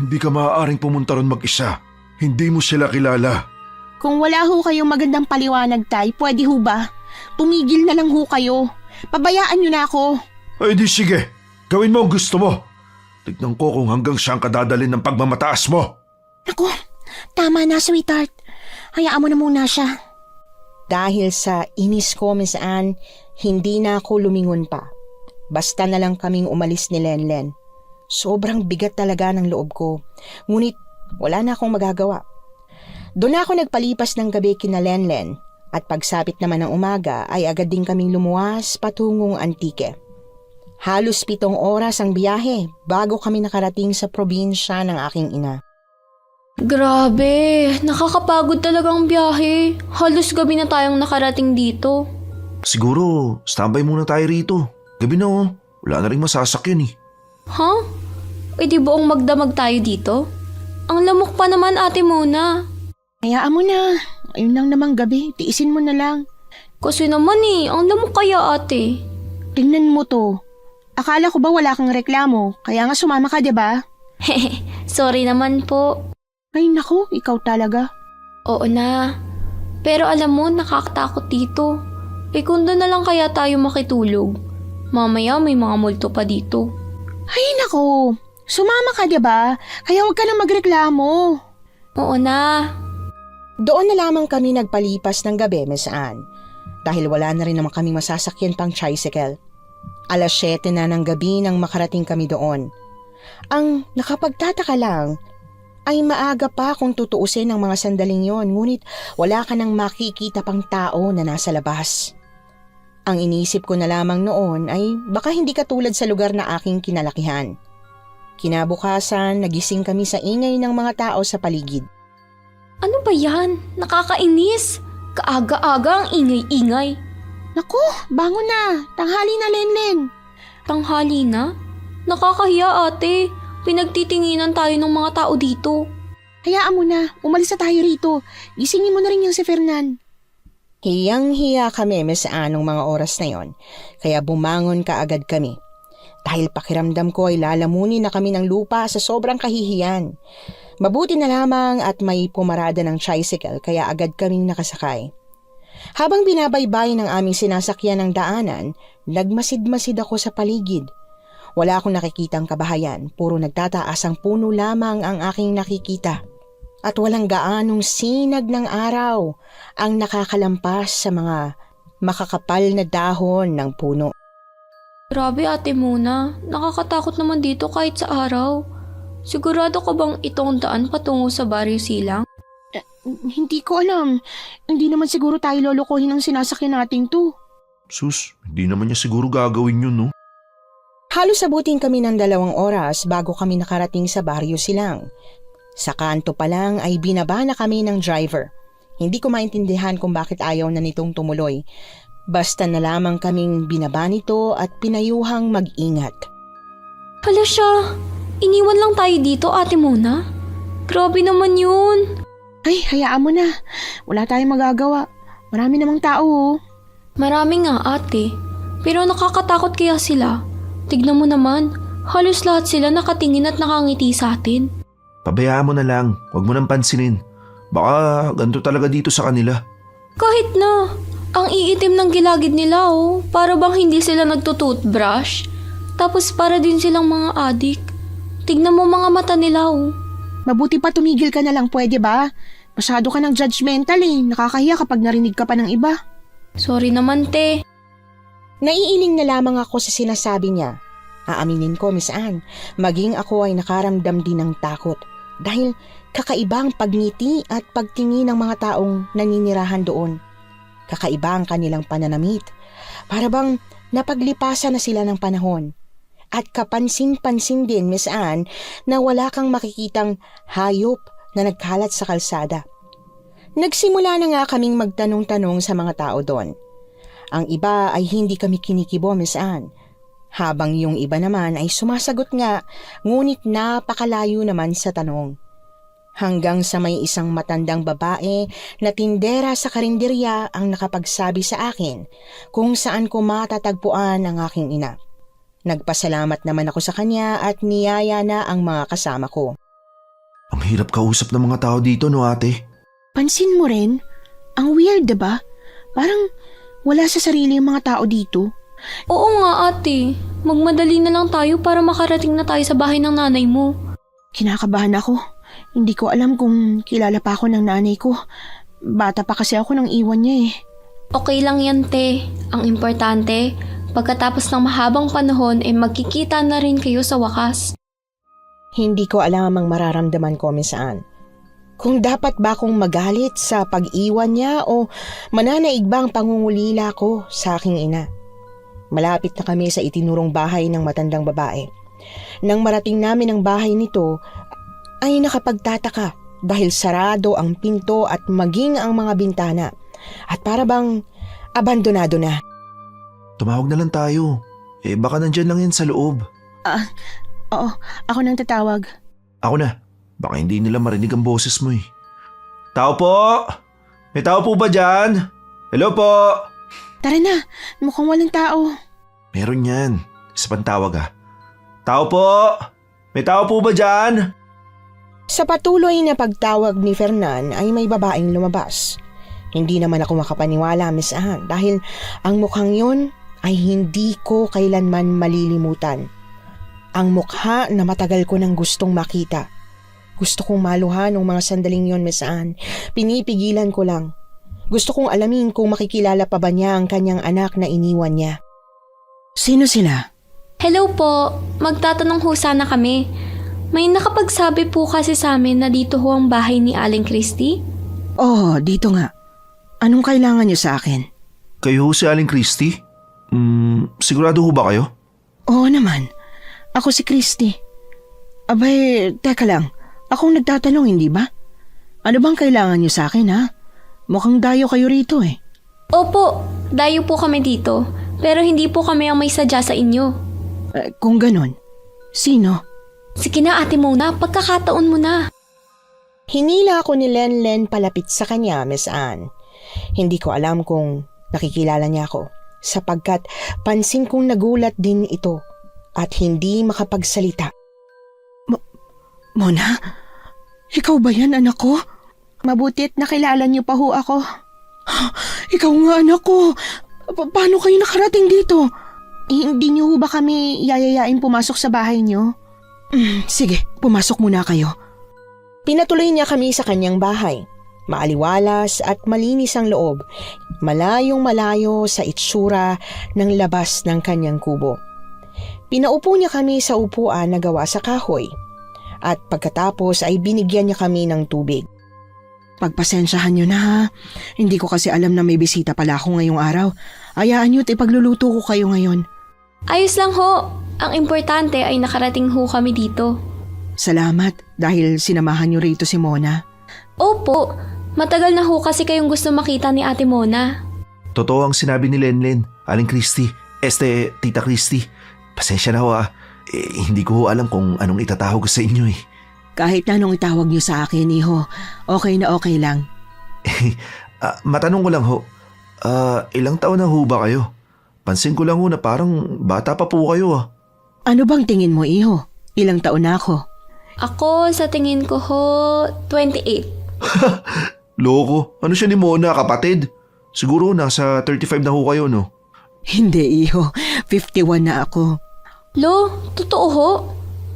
Hindi ka maaaring pumunta ron mag-isa. Hindi mo sila kilala. Kung wala ho kayong magandang paliwanag, Tay, pwede ho ba? Tumigil na lang ho kayo. Pabayaan niyo na ako. Ay di sige. Gawin mo ang gusto mo. Tignan ko kung hanggang saan ka dadalhin ng pagmamataas mo. Naku, tama na, sweetheart. Hayaan mo na muna siya. Dahil sa inis ko, Miss Anne, hindi na ako lumingon pa. Basta na lang kaming umalis ni Lenlen. Sobrang bigat talaga ng loob ko. Ngunit wala na akong magagawa. Doon ako nagpalipas ng gabi kina Lenlen at pagsapit naman ng umaga ay agad din kaming lumuwas patungong Antique. Halos 7 oras ang biyahe bago kami nakarating sa probinsya ng aking ina. Grabe, nakakapagod talagang biyahe. Halos gabi na tayong nakarating dito. Siguro, standby muna tayo rito. Gabi na oh. Wala na rin masasakyan eh. Ha? E di buong magdamag tayo dito? Ang lamok pa naman, Ate Mona. Hayaan mo na. Ayun lang namang gabi. Tiisin mo na lang. Kasi naman ang lamok kaya, ate. Tingnan mo to. Akala ko ba wala kang reklamo? Kaya nga sumama ka, 'di ba? Sorry naman po. Ay nako, ikaw talaga. Oo na. Pero alam mo, nakakatakot dito. Kung doon na lang kaya tayo makitulog. Mamaya may mga multo pa dito. Ay nako, sumama ka, 'di ba? Kaya huwag ka na magreklamo. Oo na. Doon na lamang kami nagpalipas ng gabi, Miss Anne. Dahil wala na rin naman kaming masasakyan pang tricycle. 7:00 na ng gabi nang makarating kami doon. Ang nakapagtataka lang ay maaga pa kung tutuusin ng mga sandaling yon, ngunit wala ka nang makikita pang tao na nasa labas. Ang inisip ko na lamang noon ay baka hindi katulad sa lugar na aking kinalakihan. Kinabukasan, nagising kami sa ingay ng mga tao sa paligid. Ano ba yan? Nakakainis. Kaaga-aga ang ingay-ingay. Naku, bangon na. Tanghali na, Lenlen. Tanghali na? Nakakahiya, ate. Pinagtitinginan tayo ng mga tao dito. Hayaan mo na. Umalis na tayo rito. Gisingin mo na rin yung si Fernan. Hiyang-hiya kami, Miss Anne, nung mga oras na yon, kaya bumangon kaagad kami. Dahil pakiramdam ko ay lalamunin na kami ng lupa sa sobrang kahihiyan. Mabuti na lamang at may pumarada ng tricycle kaya agad kaming nakasakay. Habang binabaybay ng aming sinasakyan ng daanan, nagmasid-masid ako sa paligid. Wala akong nakikitang kabahayan, puro nagtataas ang puno lamang ang aking nakikita. At walang gaanong sinag ng araw ang nakakalampas sa mga makakapal na dahon ng puno. Grabe, Ate Mona. Nakakatakot naman dito kahit sa araw. Sigurado ka bang itong daan patungo sa Barrio Silang? Hindi ko alam. Hindi naman siguro tayo lolokohin ng sinasakyan natin to. Sus, hindi naman niya siguro gagawin yun, no? Halos abutin kami ng 2 oras bago kami nakarating sa Barrio Silang. Sa kanto pa lang ay binaba na kami ng driver. Hindi ko maintindihan kung bakit ayaw na nitong tumuloy. Basta na lamang kaming binaba nito at pinayuhang mag-ingat. Hala siya! Iniwan lang tayo dito, Ate Mona? Grabe naman yun! Ay, hayaan mo na. Wala tayong magagawa. Marami namang tao, oh. Marami nga, ate. Pero nakakatakot kaya sila. Tignan mo naman, halos lahat sila nakatingin at nakangiti sa atin. Pabayaan mo na lang. Huwag mo nang pansinin. Baka ganito talaga dito sa kanila. Kahit na, ang iitim ng gilagid nila oh. Para bang hindi sila nagtutoothbrush. Tapos para din silang mga adik. Tignan mo mga mata nila oh. Mabuti pa tumigil ka na lang, pwede ba? Masyado ka ng judgmental eh. Nakakahiya kapag narinig ka pa ng iba. Sorry naman, te. Naiiling na lamang ako sa sinasabi niya. Aaminin ko, Miss Anne, maging ako ay nakaramdam din ng takot. Dahil kakaibang pagngiti at pagtingin ng mga taong naninirahan doon. Kakaiba ang kanilang pananamit. Para bang napaglipasan na sila ng panahon. At kapansin-pansin din, Miss Anne, na wala kang makikitang hayop na nagkalat sa kalsada. Nagsimula na nga kaming magtanong-tanong sa mga tao doon. Ang iba ay hindi kami kinikibo, Miss Anne. Habang yung iba naman ay sumasagot nga, ngunit napakalayo naman sa tanong. Hanggang sa may isang matandang babae na tindera sa karinderya ang nakapagsabi sa akin kung saan ko matatagpuan ang aking ina. Nagpasalamat naman ako sa kanya at niyaya na ang mga kasama ko. Ang hirap kausap ng mga tao dito, no ate? Pansin mo rin? Ang weird, diba? Parang wala sa sarili yung mga tao dito. Oo nga ate, magmadali na lang tayo para makarating na tayo sa bahay ng nanay mo. Kinakabahan ako. Hindi ko alam kung kilala pa ako ng nanay ko. Bata pa kasi ako nang iwan niya eh. Okay lang yan te, ang importante, pagkatapos ng mahabang panahon ay magkikita na rin kayo sa wakas. Hindi ko alam ang mararamdaman ko minsan. Kung dapat ba akong magalit sa pag-iwan niya o mananaig ba ang pangungulila ko sa aking ina. Malapit na kami sa itinurong bahay ng matandang babae. Nang marating namin ang bahay nito, ay nakapagtataka dahil sarado ang pinto at maging ang mga bintana. At para bang abandonado na. Tumawag na lang tayo. Baka nandyan lang yan sa loob. Oo, ako nang tatawag. Ako na. Baka hindi nila marinig ang boses mo eh. Tao po! May tao po ba dyan? Hello po! Tara na, mukhang walang tao. Meron yan. Isa pang tawag ah. Tao po! May tao po ba dyan? Sa patuloy na pagtawag ni Fernan ay may babaeng lumabas. Hindi naman ako makapaniwala, Miss Anne, dahil ang mukhang yon ay hindi ko kailanman malilimutan. Ang mukha na matagal ko nang gustong makita. Gusto kong maluhan ng mga sandaling yon, Miss Anne. Pinipigilan ko lang. Gusto kong alamin kung makikilala pa ba niya ang kanyang anak na iniwan niya. Sino sila? Hello po, magtatanong ho sana kami. May nakapagsabi po kasi sa amin na dito ho ang bahay ni Aling Christy? Oh, dito nga. Anong kailangan niyo sa akin? Kayo ho si Aling Christy? Sigurado ho ba kayo? Oo naman. Ako si Christy. Abay, teka lang. Akong nagtatanong, hindi ba? Ano bang kailangan niyo sa akin, ha? Mukhang dayo kayo rito eh. Opo, dayo po kami dito. Pero hindi po kami ang may sadya sa inyo. Kung ganon, sino? Sige na ate Mona, pagkakataon mo na. Hinila ako ni Lenlen palapit sa kanya, Miss Anne. Hindi ko alam kung nakikilala niya ako, sapagkat pansin kong nagulat din ito at hindi makapagsalita. Mona? Ikaw ba yan, anak ko? Mabutit nakilala niyo pa ho ako. Ikaw nga, anak ko. Paano kayo nakarating dito? Hindi niyo ho ba kami yayayain pumasok sa bahay niyo? Sige, pumasok muna kayo. Pinatuloy niya kami sa kanyang bahay. Maaliwalas at malinis ang loob. Malayong malayo sa itsura ng labas ng kanyang kubo. Pinaupo niya kami sa upuan na gawa sa kahoy. At pagkatapos ay binigyan niya kami ng tubig. Pagpasensyahan niyo na ha. Hindi ko kasi alam na may bisita pala ako ngayong araw. Hayaan niyo't ipagluluto ko kayo ngayon. Ayos lang ho. Ang importante ay nakarating ho kami dito. Salamat dahil sinamahan niyo rito si Mona. Opo, matagal na ho kasi kayong gusto makita ni Ate Mona. Totoo ang sinabi ni Lenlen, Aling Christy, Tita Christy. Pasensya na ho ah. Hindi ko ho alam kung anong itatawag ko sa inyo eh. Kahit na anong itawag niyo sa akin, iho, okay na okay lang. Matanong ko lang ho, ilang taon na ho ba kayo? Pansin ko lang ho na parang bata pa po kayo ah. Ano bang tingin mo, iho? Ilang taon na ako? Ako, sa tingin ko ho, 28. Loko, ano siya ni Mona, kapatid? Siguro nasa 35 na ho kayo no? Hindi, iho. 51 na ako. Lo, totoo ho?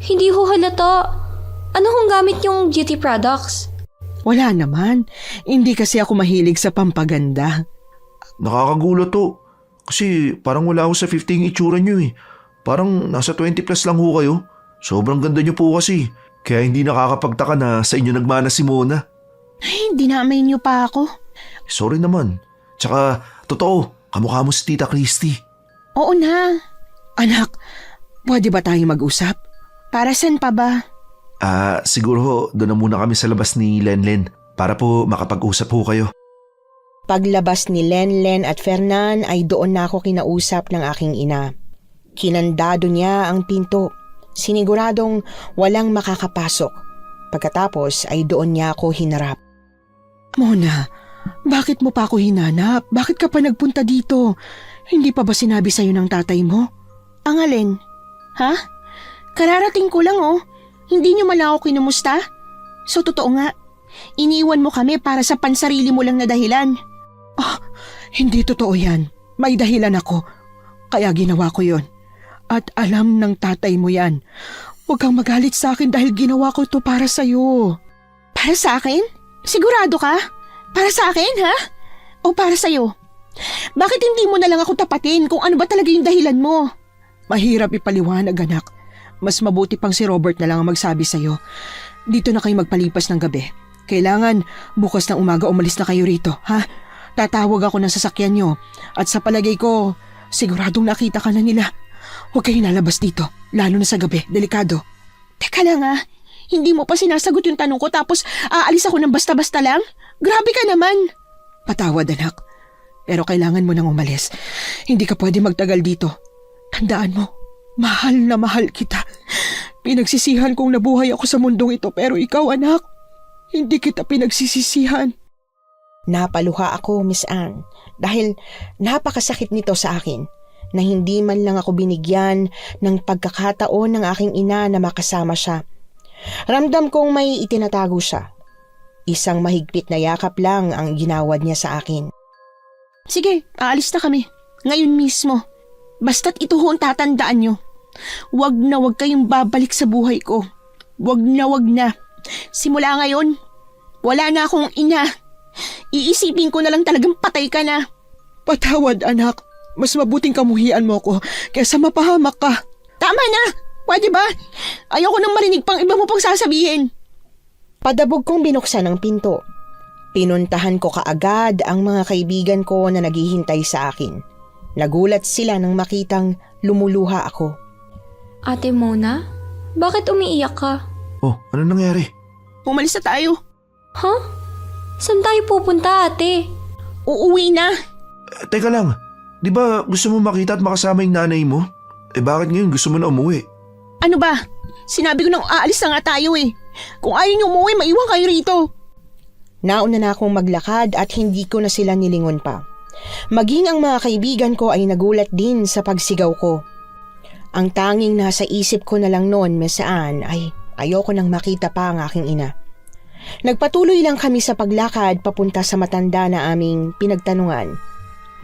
Hindi ho halata. Ano hong gamit yung beauty products? Wala naman. Hindi kasi ako mahilig sa pampaganda. Nakakagulat to. Kasi parang wala ho sa 50 yung itsura nyo eh. Parang nasa 20 plus lang ho kayo. Sobrang ganda nyo po kasi. Kaya hindi nakakapagtaka na sa inyo nagmana si Mona. Ay, dinamay niyo pa ako. Sorry naman. Tsaka, totoo, kamukha mo si Tita Christy. Oo na. Anak, pwede ba tayo mag-usap? Para saan pa ba? Siguro doon na muna kami sa labas ni Lenlen para po makapag-usap ho kayo. Paglabas ni Lenlen at Fernan ay doon na ako kinausap ng aking ina. Kinandado niya ang pinto. Siniguradong walang makakapasok. pagkatapos ay doon niya ako hinarap. Mona, bakit mo pa ako hinanap? Bakit ka pa nagpunta dito? Hindi pa ba sinabi sa'yo ng tatay mo? Ang alin? Ha? Kararating ko lang oh. Hindi niyo man lang ako kinumusta? So totoo nga, iniwan mo kami para sa pansarili mo lang na dahilan. Ah, hindi totoo yan. May dahilan ako. Kaya ginawa ko yon. At alam ng tatay mo yan. Huwag kang magalit sa akin dahil ginawa ko ito para sa'yo. Para sa akin? Sigurado ka? Para sa akin, ha? O para sa'yo? Bakit hindi mo na lang ako tapatin kung ano ba talaga yung dahilan mo? Mahirap ipaliwanag, anak. Mas mabuti pang si Robert na lang ang magsabi sa'yo. Dito na kayo magpalipas ng gabi. Kailangan bukas ng umaga umalis na kayo rito, ha? Tatawag ako ng sasakyan nyo. At sa palagay ko, siguradong nakita ka na nila. Huwag kayong lalabas dito, lalo na sa gabi, delikado. Teka lang ha, hindi mo pa sinasagot yung tanong ko tapos aalis ako ng basta-basta lang? Grabe ka naman. Patawad anak, pero kailangan mo nang umalis. Hindi ka pwede magtagal dito. Tandaan mo, mahal na mahal kita. Pinagsisihan kong nabuhay ako sa mundong ito pero ikaw anak, hindi kita pinagsisisihan. Napaluha ako, Miss Anne, dahil napakasakit nito sa akin na hindi man lang ako binigyan ng pagkakataon ng aking ina na makasama siya. Ramdam kong may itinatago siya. Isang mahigpit na yakap lang ang ginawad niya sa akin. Sige, aalis na kami. Ngayon mismo. Basta't ito ho ang tatandaan nyo. Wag na wag kayong babalik sa buhay ko. Wag na. Simula ngayon, wala na akong ina. Iisipin ko na lang talagang patay ka na. Patawad anak. Mas mabuting kamuhian mo ko kaysa mapahamak ka. Tama na! Pwede ba? Ayoko nang marinig pang iba mo pang sasabihin. Padabog kong binuksan ang pinto. Pinuntahan ko kaagad ang mga kaibigan ko na naghihintay sa akin. Nagulat sila nang makitang lumuluha ako. Ate Mona, bakit umiiyak ka? Oh, ano nangyari? Umalis na tayo. Huh? Saan tayo pupunta, ate? Uuwi na. Teka lang, di ba gusto mo makita at makasama yung nanay mo? Bakit ngayon gusto mo na umuwi? Ano ba? Sinabi ko nang aalis na nga tayo eh. Kung ayaw niyo umuwi, maiwan kayo rito. Nauna na akong maglakad at hindi ko na sila nilingon pa. Maging ang mga kaibigan ko ay nagulat din sa pagsigaw ko. Ang tanging nasa isip ko na lang noon, Miss Anne, ay ayoko nang makita pa ang aking ina. Nagpatuloy lang kami sa paglakad papunta sa matanda na aming pinagtanungan.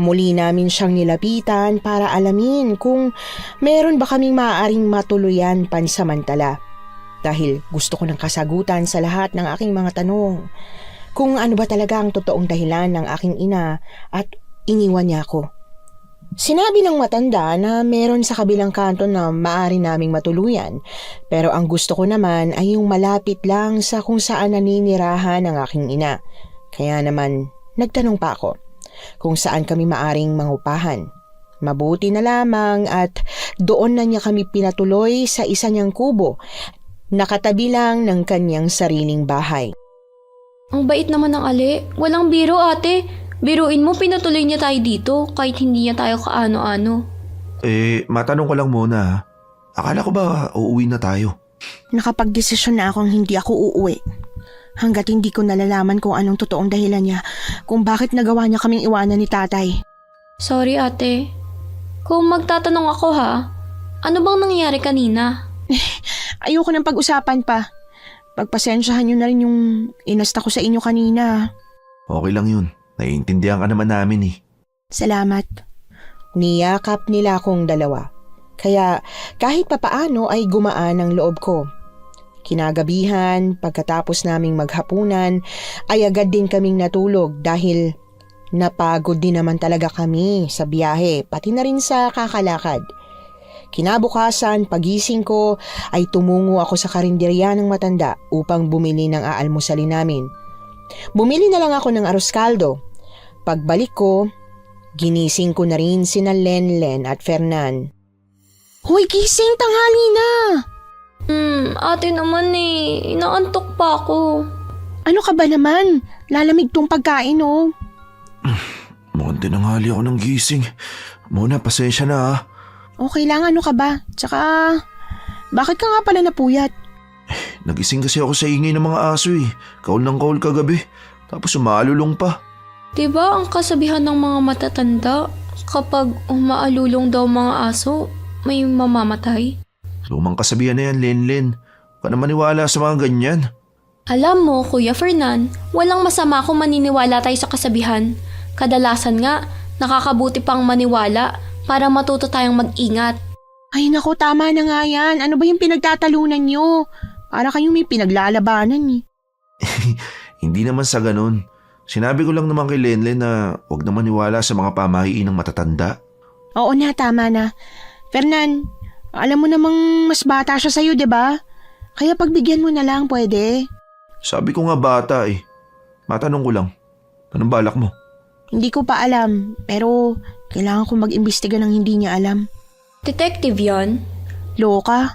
Muli namin siyang nilapitan para alamin kung meron ba kaming maaaring matuluyan pansamantala. Dahil gusto ko ng kasagutan sa lahat ng aking mga tanong. Kung ano ba talaga ang totoong dahilan ng aking ina at iniwan niya ako. Sinabi ng matanda na meron sa kabilang kanto na maaari naming matuluyan. Pero ang gusto ko naman ay yung malapit lang sa kung saan naninirahan ang aking ina. Kaya naman nagtanong pa ako kung saan kami maaring mangupahan. Mabuti na lamang at doon na niya kami pinatuloy sa isa niyang kubo, nakatabi lang ng kanyang sariling bahay. Ang bait naman ng Ali. Walang biro, ate. Biruin mo, pinatuloy niya tayo dito kahit hindi niya tayo kaano-ano. Matanong ko lang muna ha. Akala ko ba uuwi na tayo? Nakapag-desisyon na akong hindi ako uuwi. Hanggat hindi ko nalalaman kung anong totoong dahilan niya, kung bakit nagawa niya kaming iwanan ni tatay. Sorry, ate. Kung magtatanong ako ha, ano bang nangyari kanina? Ayoko nang pag-usapan pa. Pagpasensyahan niyo na rin yung inasta ko sa inyo kanina. Okay lang yun. Naiintindihan ka naman namin eh. Salamat. Niyakap nila akong dalawa. Kaya kahit papaano ay gumaan ang loob ko. Kinagabihan, pagkatapos naming maghapunan, ay agad din kaming natulog dahil napagod din naman talaga kami sa biyahe, pati na rin sa kakalakad. Kinabukasan, pagising ko ay tumungo ako sa karinderya ng matanda upang bumili ng aalmusalin namin. Bumili na lang ako ng arroz caldo. Pagbalik ko, ginising ko na rin sina Lenlen at Fernan. Hoy, gising, tanghali na! Ate naman eh. Inaantok pa ako. Ano ka ba naman? Lalamig tong pagkain oh. Mukhang tinanghali ako ng gising. Muna, pasensya na ha. Okay lang, ano ka ba? Tsaka, bakit ka nga pala napuyat? Nagising kasi ako sa ingay ng mga aso eh. Kaul ng kaul kagabi. Tapos umaalulong pa. Diba ang kasabihan ng mga matatanda, kapag umaalulong daw mga aso, may mamamatay? Lumang kasabihan na yan, Lenlen. Huwag ka na maniwala sa mga ganyan. Alam mo, Kuya Fernan, walang masama kung maniniwala tayo sa kasabihan. Kadalasan nga, nakakabuti pang maniwala para matuto tayong mag-ingat. Ay naku, tama na nga yan. Ano ba yung pinagtatalunan nyo? Para kayong may pinaglalabanan eh. Hindi naman sa ganun. Sinabi ko lang naman kay Lenlen na huwag na maniwala sa mga pamahiin ng matatanda. Oo na, tama na. Fernan, alam mo namang mas bata siya sa'yo, di ba? Kaya pagbigyan mo na lang, pwede. Sabi ko nga bata eh. Matanong ko lang. Anong balak mo? Hindi ko pa alam, pero kailangan ko mag-imbestiga ng hindi niya alam. Detective yon. Loka?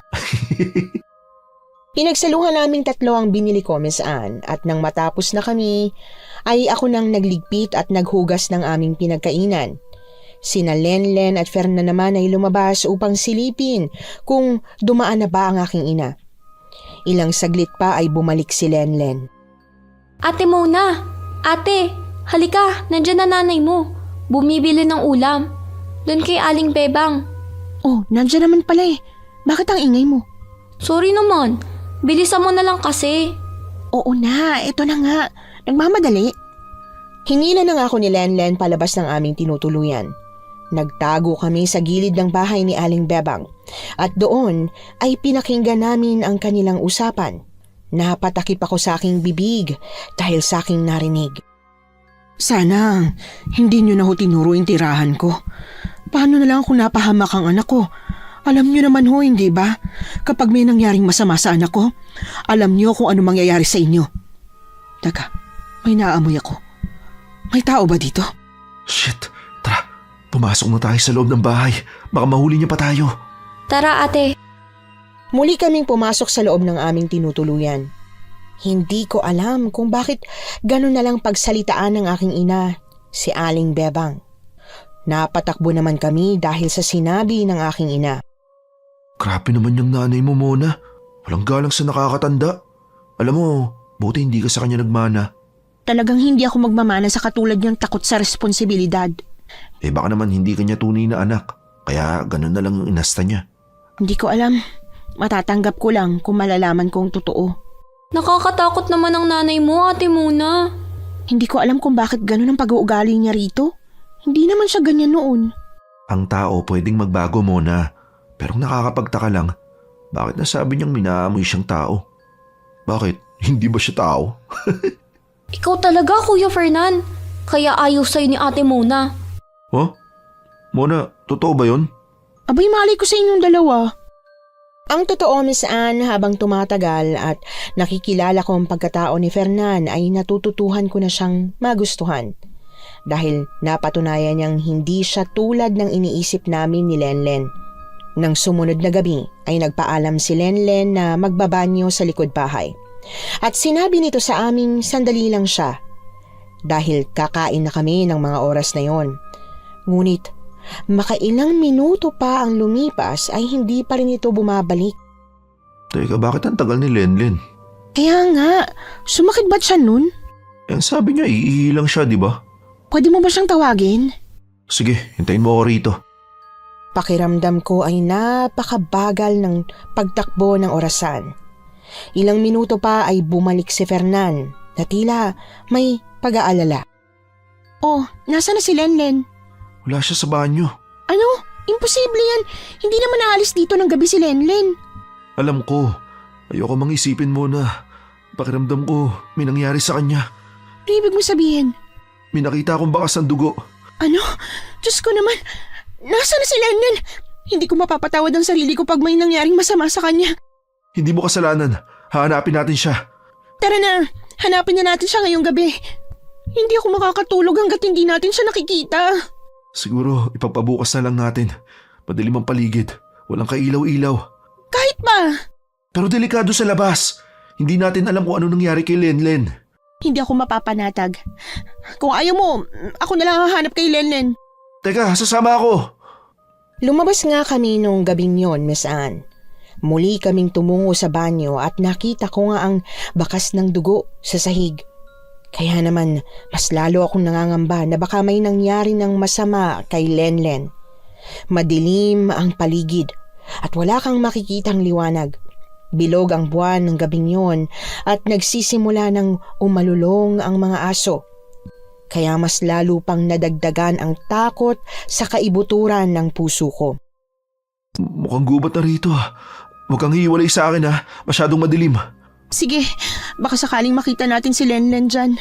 Pinagsaluhan naming tatlo ang binili ko, Miss Anne, at nang matapos na kami, ay ako nang nagligpit at naghugas ng aming pinagkainan. Sina Lenlen at Fernan naman ay lumabas upang silipin kung dumaan na ba ang aking ina. Ilang saglit pa ay bumalik si Lenlen. Ate Mona! Ate! Halika! Nandyan na nanay mo. Bumibili ng ulam. Doon kay Aling Bebang. Oh, nandiyan naman pala eh. Bakit ang ingay mo? Sorry naman. Bilisan mo na lang kasi. Oo na, eto na nga. Nagmamadali. Hinila na nga ako ni Lenlen palabas ng aming tinutuluyan. Nagtago kami sa gilid ng bahay ni Aling Bebang at doon ay pinakinggan namin ang kanilang usapan. Napatakip ako sa aking bibig dahil sa aking narinig. Sana, hindi nyo na ho tinuro yung tirahan ko. Paano na lang kung napahamak ang anak ko? Alam nyo naman ho, hindi ba? Kapag may nangyaring masama sa anak ko, alam nyo kung ano mangyayari sa inyo. Teka, may naamoy ako. May tao ba dito? Shit! Tara, pumasok na tayo sa loob ng bahay. Baka mahuli niya pa tayo. Tara ate. Muli kaming pumasok sa loob ng aming tinutuluyan. Hindi ko alam kung bakit gano'n na lang pagsalitaan ng aking ina, si Aling Bebang. Napatakbo naman kami dahil sa sinabi ng aking ina. Grabe naman yung nanay mo, Mona. Walang galang sa nakakatanda. Alam mo, buti hindi ka sa kanya nagmana. Talagang hindi ako magmamana sa katulad niyang takot sa responsibilidad. Eh baka naman hindi kanya tunay na anak. Kaya ganun na lang yung inasta niya. Hindi ko alam. Matatanggap ko lang kung malalaman kong totoo. Nakakatakot naman ang nanay mo, Ate Mona. Hindi ko alam kung bakit ganun ang pag-uugali niya rito. Hindi naman siya ganyan noon. Ang tao pwedeng magbago, Mona. Pero nakakapagtaka lang, bakit nasabi niyang minaamoy siyang tao? Bakit? Hindi ba siya tao? Ikaw talaga, Kuya Fernan. Kaya ayaw sa'yo ni Ate Mona. Huh? Mona, totoo ba yun? Abay, malay ko sa inyong dalawa. Ang totoo, Miss Anne, habang tumatagal at nakikilala ko ang pagkatao ni Fernan ay natututuhan ko na siyang magustuhan. Dahil napatunayan niyang hindi siya tulad ng iniisip namin ni Lenlen. Nang sumunod na gabi ay nagpaalam si Lenlen na magbabanyo sa likod bahay. At sinabi nito sa aming sandali lang siya. Dahil kakain na kami ng mga oras na yon. Ngunit makailang minuto pa ang lumipas ay hindi pa rin ito bumabalik. Teka, bakit ang tagal ni Lenlen? Kaya nga, sumakit ba't siya nun? Eh, sabi niya iihi lang siya, di ba? Pwede mo ba siyang tawagin? Sige, hintayin mo ako rito. Pakiramdam ko ay napakabagal ng pagtakbo ng orasan. Ilang minuto pa ay bumalik si Fernan na tila may pag-aalala. Oh, nasa na si Lenlen? Wala siya sa banyo. Ano? Imposible yan. Hindi naman naalis dito ng gabi si Lenlen. Alam ko, ayoko mang isipin mo na pakiramdam ko may nangyari sa kanya. Ano ibig mo sabihin? May nakita akong bakas ng dugo. Ano? Diyos ko naman. Nasa na si Lenlen? Hindi ko mapapatawad ang sarili ko pag may nangyaring masama sa kanya. Hindi mo kasalanan. Hahanapin natin siya. Tara na. Hanapin na natin siya ngayong gabi. Hindi ako makakatulog hanggat hindi natin siya nakikita. Siguro ipagpabukas na lang natin. Madilim ang paligid. Walang kailaw-ilaw. Kahit pa. Pero delikado sa labas. Hindi natin alam kung ano nangyari kay Lenlen. Hindi ako mapapanatag. Kung ayaw mo, ako na lang hahanap kay Lenlen. Teka, sasama ako. Lumabas nga kami nung gabing yon, Miss Anne. Muli kaming tumungo sa banyo at nakita ko nga ang bakas ng dugo sa sahig. Kaya naman mas lalo akong nangangamba na baka may nangyari ng masama kay Lenlen. Madilim ang paligid at wala kang makikitang liwanag. Bilog ang buwan ng gabing yon at nagsisimula ng umalulong ang mga aso. Kaya mas lalo pang nadagdagan ang takot sa kaibuturan ng puso ko. Mukhang gubat na rito ah. Huwag kang hiwalay sa akin ah. Masyadong madilim. Sige, baka sakaling makita natin si Lenlen dyan.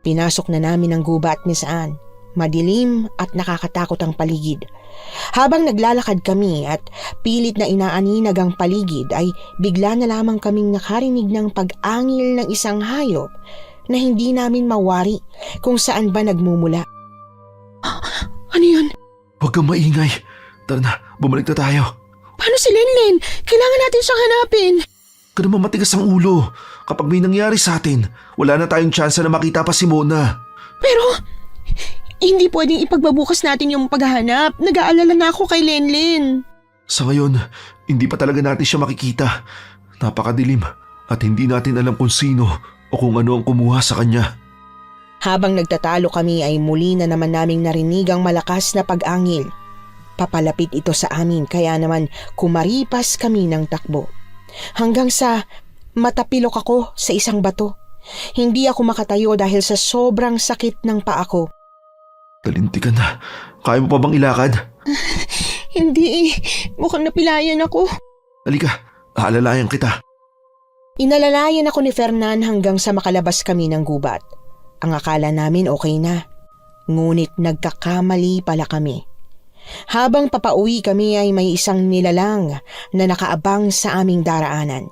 Pinasok na namin ang gubat ni Saan. Madilim at nakakatakot ang paligid. Habang naglalakad kami at pilit na inaaninag ang paligid ay bigla na lamang kaming nakarinig ng pag-angil ng isang hayop na hindi namin mawari kung saan ba nagmumula. Ano yun? Huwag kang maingay. Tara na, bumalik na tayo. Paano si Lenlen? Kailangan natin siyang hanapin. Ka naman matigas ang ulo. Kapag may nangyari sa atin, wala na tayong tsansa na makita pa si Mona. Pero, hindi pwedeng ipagbabukas natin yung paghahanap. Nag-aalala na ako kay Lenlen. Sa ngayon, hindi pa talaga natin siya makikita. Napakadilim at hindi natin alam kung sino o kung ano ang kumuha sa kanya. Habang nagtatalo kami ay muli na naman naming narinig ang malakas na pag-angil. Papalapit ito sa amin kaya naman kumaripas kami ng takbo. Hanggang sa matapilok ako sa isang bato. Hindi ako makatayo dahil sa sobrang sakit ng paa ko. Talintikan na. Kaya mo pa bang ilakad? Hindi, mukhang napilayan ako. Halika, aalalayan kita. Inalalayan ako ni Fernan hanggang sa makalabas kami ng gubat. Ang akala namin okay na. Ngunit nagkakamali pala kami. Habang papauwi kami ay may isang nilalang na nakaabang sa aming daraanan.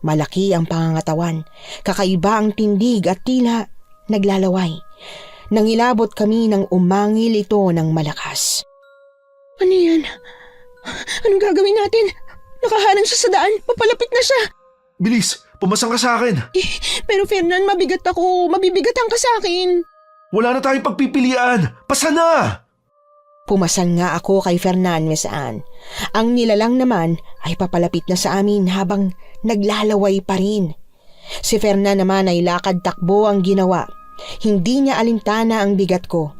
Malaki ang pangangatawan, kakaiba ang tindig at tila naglalaway. Nangilabot kami nang umangil ito ng malakas. Ano yan? Anong gagawin natin? Nakaharang siya sa daan, papalapit na siya. Bilis, pumasang ka sa akin. Pero Fernan, mabigat ako. Mabibigatan ka sa akin. Wala na tayong pagpipilian. Pasa na! Pumasan nga ako kay Fernan Mesaan. Ang nilalang naman ay papalapit na sa amin habang naglalaway pa rin. Si Fernan naman ay lakad-takbo ang ginawa. Hindi niya alintana ang bigat ko.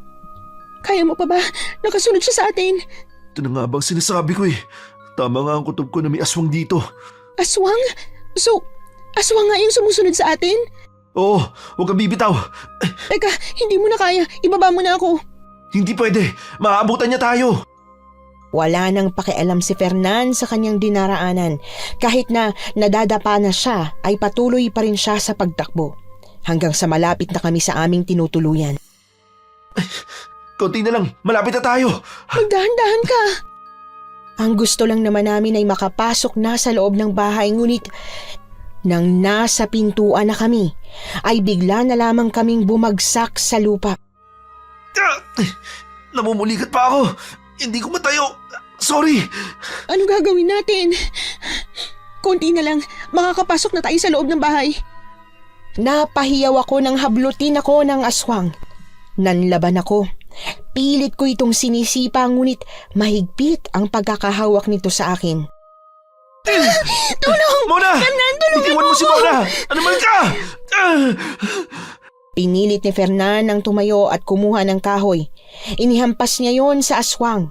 Kaya mo pa ba? Nakasunod siya sa atin. Ito na nga bang sinasabi ko eh. Tama nga ang kutob ko na may aswang dito. Aswang? So, aswang nga yung sumusunod sa atin? Oo, huwag kang bibitaw. Teka, hindi mo na kaya. Ibaba mo na ako. Hindi pwede. Maaabutan niya tayo. Wala nang pakialam si Fernan sa kanyang dinaraanan. Kahit na nadadapa na siya, ay patuloy pa rin siya sa pagtakbo. Hanggang sa malapit na kami sa aming tinutuluyan. Konti na lang, malapit na tayo. Magdahan-dahan ka. Ang gusto lang naman namin ay makapasok na sa loob ng bahay, ngunit nang nasa pintuan na kami, ay bigla na lamang kaming bumagsak sa lupa. Namumuligat pa ako. Hindi ko matayo. Sorry. Ano gagawin natin? Konti na lang, makakapasok na tayo sa loob ng bahay. Napahiyaw ako nang hablutin ako ng aswang. Nanlaban ako. Pilit ko itong sinisipa ngunit mahigpit ang pagkakahawak nito sa akin. Tulong! Mona! Itiwan mo si Mona! Ano man ka? Pinilit ni Fernan ang tumayo at kumuha ng kahoy. Inihampas niya yon sa aswang.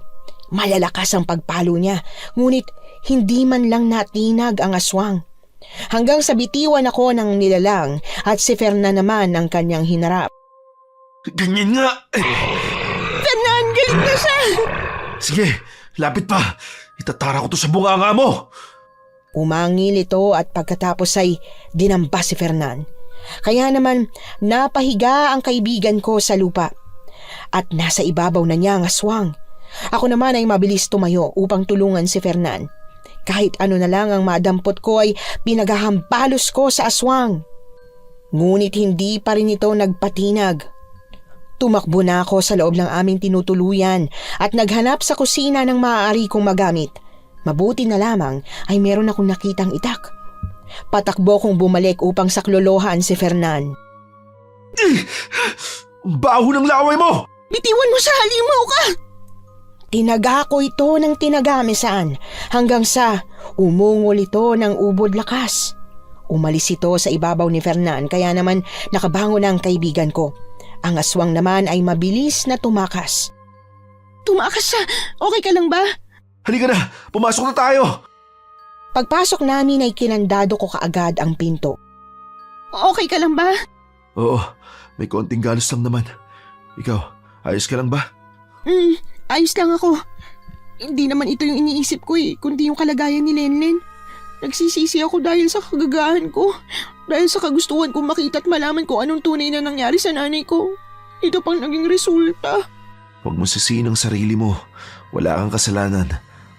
Malalakas ang pagpalo niya, ngunit hindi man lang natinag ang aswang. Hanggang sa bitiwan ako ng nilalang at si Fernan naman ang kanyang hinarap. Ganyan nga. Fernan, galit na siya! Sige, lapit pa. Itatara ko to sa bunganga mo. Umangil ito at pagkatapos ay dinamba si Fernan. Kaya naman napahiga ang kaibigan ko sa lupa. At nasa ibabaw na niya ang aswang. Ako naman ay mabilis tumayo upang tulungan si Fernan. Kahit ano na lang ang madampot ko ay pinaghahambalos ko sa aswang. Ngunit hindi pa rin ito nagpatinag. Tumakbo na ako sa loob ng aming tinutuluyan at naghanap sa kusina ng maaari kong magamit. Mabuti na lamang ay meron akong nakitang itak. Patakbo kong bumalik upang saklolohan si Fernan. Baho ng laway mo! Bitiwan mo siya, halimaw ka! Tinaga ko ito ng tinaga, Misan, hanggang sa umungol ito ng ubod lakas. Umalis ito sa ibabaw ni Fernan kaya naman nakabangon ang kaibigan ko. Ang aswang naman ay mabilis na tumakas. Tumakas siya! Okay ka lang ba? Halika na! Pumasok na tayo! Pagpasok namin ay kinandado ko kaagad ang pinto. Okay ka lang ba? Oo, may konting galos lang naman. Ikaw, ayos ka lang ba? Ayos lang ako. Hindi naman ito yung iniisip ko kundi yung kalagayan ni Lenlen. Nagsisisi ako dahil sa kagagahan ko. Dahil sa kagustuhan kong makita at malaman kung anong tunay na nangyari sa nanay ko. Ito pang naging resulta. Huwag mo sisihin ang sarili mo. Wala kang kasalanan.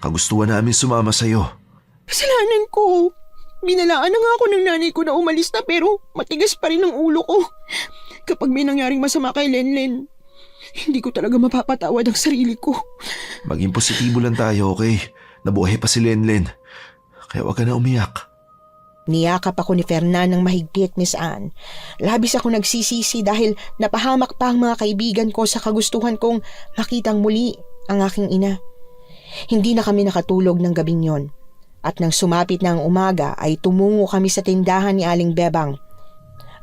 Kagustuhan namin sumama sa'yo. Kasalanan ko. Binalaan na nga ako ng nanay ko na umalis na pero matigas pa rin ang ulo ko. Kapag may nangyaring masama kay Lenlen, hindi ko talaga mapapatawad ang sarili ko. Maging positibo lang tayo, okay? Nabuhay pa si Lenlen. Kaya huwag ka na umiyak. Niyakap ako ni Fernan ng mahigpit, Miss Anne. Labis ako nagsisisi dahil napahamak pa ang mga kaibigan ko sa kagustuhan kong makitang muli ang aking ina. Hindi na kami nakatulog ng gabing yon. At nang sumapit na ang umaga ay tumungo kami sa tindahan ni Aling Bebang.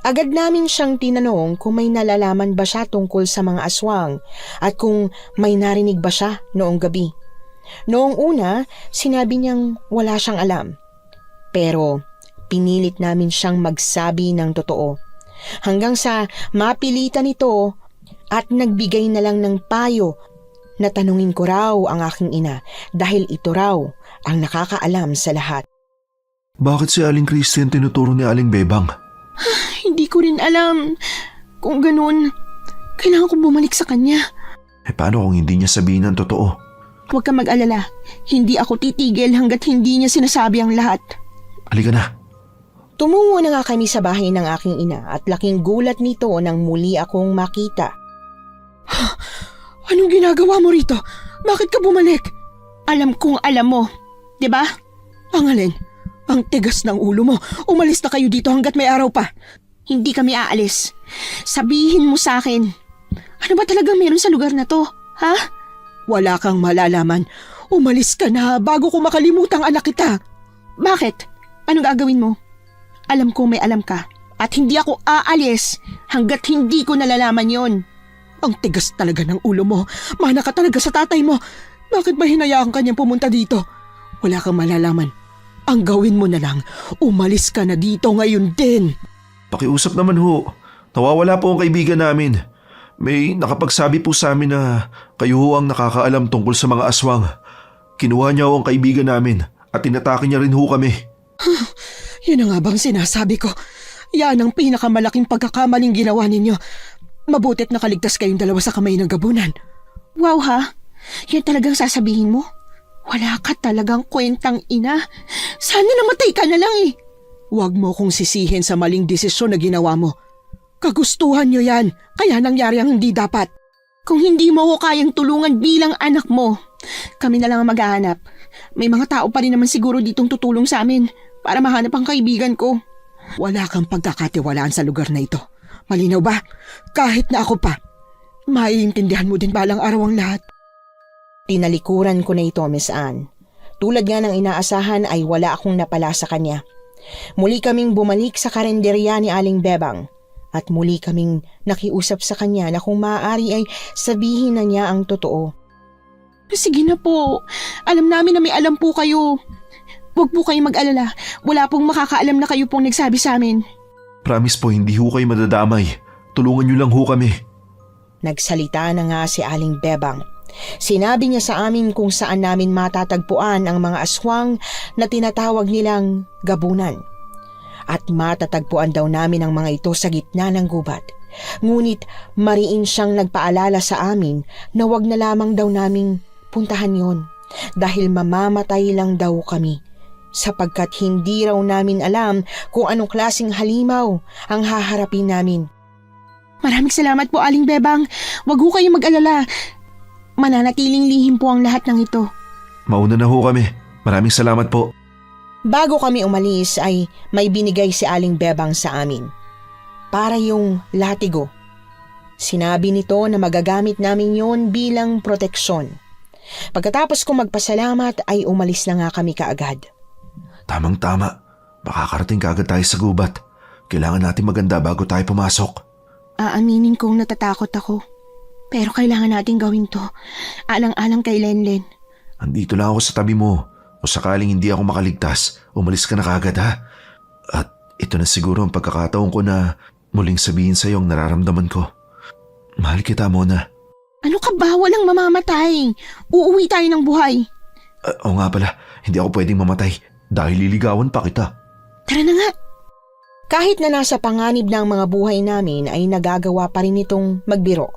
Agad namin siyang tinanong kung may nalalaman ba siya tungkol sa mga aswang at kung may narinig ba siya noong gabi. Noong una, sinabi niyang wala siyang alam. Pero pinilit namin siyang magsabi ng totoo. Hanggang sa mapilitan ito at nagbigay na lang ng payo na tanungin ko raw ang aking ina dahil ito raw ang nakakaalam sa lahat. Bakit si Aling Christian tinuturo ni Aling Bebang? Hindi ko rin alam. Kung ganun, kailangan kong bumalik sa kanya. Paano kung hindi niya sabihin ang totoo? Huwag kang mag-alala. Hindi ako titigil hanggat hindi niya sinasabi ang lahat. Halika na. Tumungo na nga kami sa bahay ng aking ina at laking gulat nito nang muli akong makita. Anong ginagawa mo rito? Bakit ka bumalik? Alam kong alam mo. 'Di ba? Ang alin? Ang tigas ng ulo mo. Umalis na kayo dito hanggat may araw pa. Hindi kami aalis. Sabihin mo sa akin. Ano ba talagang meron sa lugar na to? Ha? Wala kang malalaman. Umalis ka na bago ko makalimutang anak kita. Bakit? Anong gagawin mo? Alam ko may alam ka. At hindi ako aalis hanggat hindi ko nalalaman yon. Ang tigas talaga ng ulo mo. Mana ka talaga sa tatay mo. Bakit ba hinayaan kanyang pumunta dito? Wala kang malalaman. Ang gawin mo na lang, umalis ka na dito ngayon din. Pakiusap naman ho. Nawawala po ang kaibigan namin. May nakapagsabi po sa amin na kayo ho ang nakakaalam tungkol sa mga aswang. Kinuha niya ho ang kaibigan namin at tinatake niya rin ho kami. Yan ang nga bang sinasabi ko. Yan ang pinakamalaking pagkakamaling ginawa ninyo. Mabutit nakaligtas kayong dalawa sa kamay ng gabunan. Wow ha? Yan talagang sasabihin mo? Wala ka talagang kwentang ina. Sana namatay ka na lang eh. Huwag mo kong sisihin sa maling desisyon na ginawa mo. Kagustuhan nyo yan, kaya nangyari ang hindi dapat. Kung hindi mo ko kayang tulungan bilang anak mo, kami na lang ang maghahanap. May mga tao pa rin naman siguro ditong tutulong sa amin para mahanap ang kaibigan ko. Wala kang pagkakatiwalaan sa lugar na ito. Malinaw ba? Kahit na ako pa. Maiintindihan mo din balang araw ang lahat. Tinalikuran ko na ito, Miss Anne. Tulad nga ng inaasahan ay wala akong napala sa kanya. Muli kaming bumalik sa karenderya ni Aling Bebang at muli kaming nakiusap sa kanya na kung maaari ay sabihin na niya ang totoo. Sige na po. Alam namin na may alam po kayo. Huwag po kayong mag-alala. Wala pong makakaalam na kayo pong nagsabi sa amin. Promise po hindi ho kayo madadamay. Tulungan niyo lang ho kami. Nagsalita na nga si Aling Bebang. Sinabi niya sa amin kung saan namin matatagpuan ang mga aswang na tinatawag nilang gabunan. At matatagpuan daw namin ang mga ito sa gitna ng gubat. Ngunit mariin siyang nagpaalala sa amin na wag na lamang daw naming puntahan yon dahil mamamatay lang daw kami sapagkat hindi raw namin alam kung anong klaseng halimaw ang haharapin namin. Maraming salamat po, Aling Bebang. Huwag ho kayong mag-alala. Mananatiling lihim po ang lahat ng ito. Mauna na ho kami. Maraming salamat po. Bago kami umalis ay may binigay si Aling Bebang sa amin. Para yung latigo. Sinabi nito na magagamit namin yon bilang proteksyon. Pagkatapos kong magpasalamat ay umalis na nga kami kaagad. Tamang-tama. Makakarating kaagad tayo sa gubat. Kailangan natin maganda bago tayo pumasok. Aaminin kong natatakot ako. Pero kailangan natin gawin to. Alang-alang kay Lenlen. Andito lang ako sa tabi mo. O sakaling hindi ako makaligtas, umalis ka na kaagad ha. At ito na siguro ang pagkakataon ko na muling sabihin sa iyo ang nararamdaman ko. Mahal kita, Mona. Ano ka ba? Walang mamamatay. Uuwi tayo ng buhay. Oo nga pala, hindi ako pwedeng mamatay dahil liligawan pa kita. Tara na nga. Kahit na nasa panganib ng mga buhay namin ay nagagawa pa rin itong magbiro.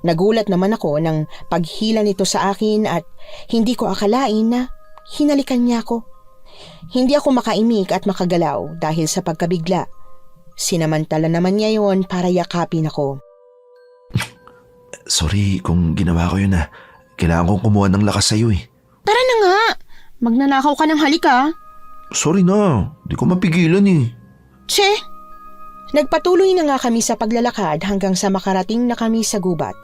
Nagulat naman ako ng paghila nito sa akin at hindi ko akalain na hinalikan niya ako. Hindi ako makaimik at makagalaw dahil sa pagkabigla. Sinamantala naman niya yon para yakapin ako. Sorry kung ginawa ko yun na. Kailangan kong kumuha ng lakas sa'yo eh. Tara na nga. Magnanakaw ka ng halika. Sorry na, di ko mapigilan eh. Che! Nagpatuloy na nga kami sa paglalakad hanggang sa makarating na kami sa gubat.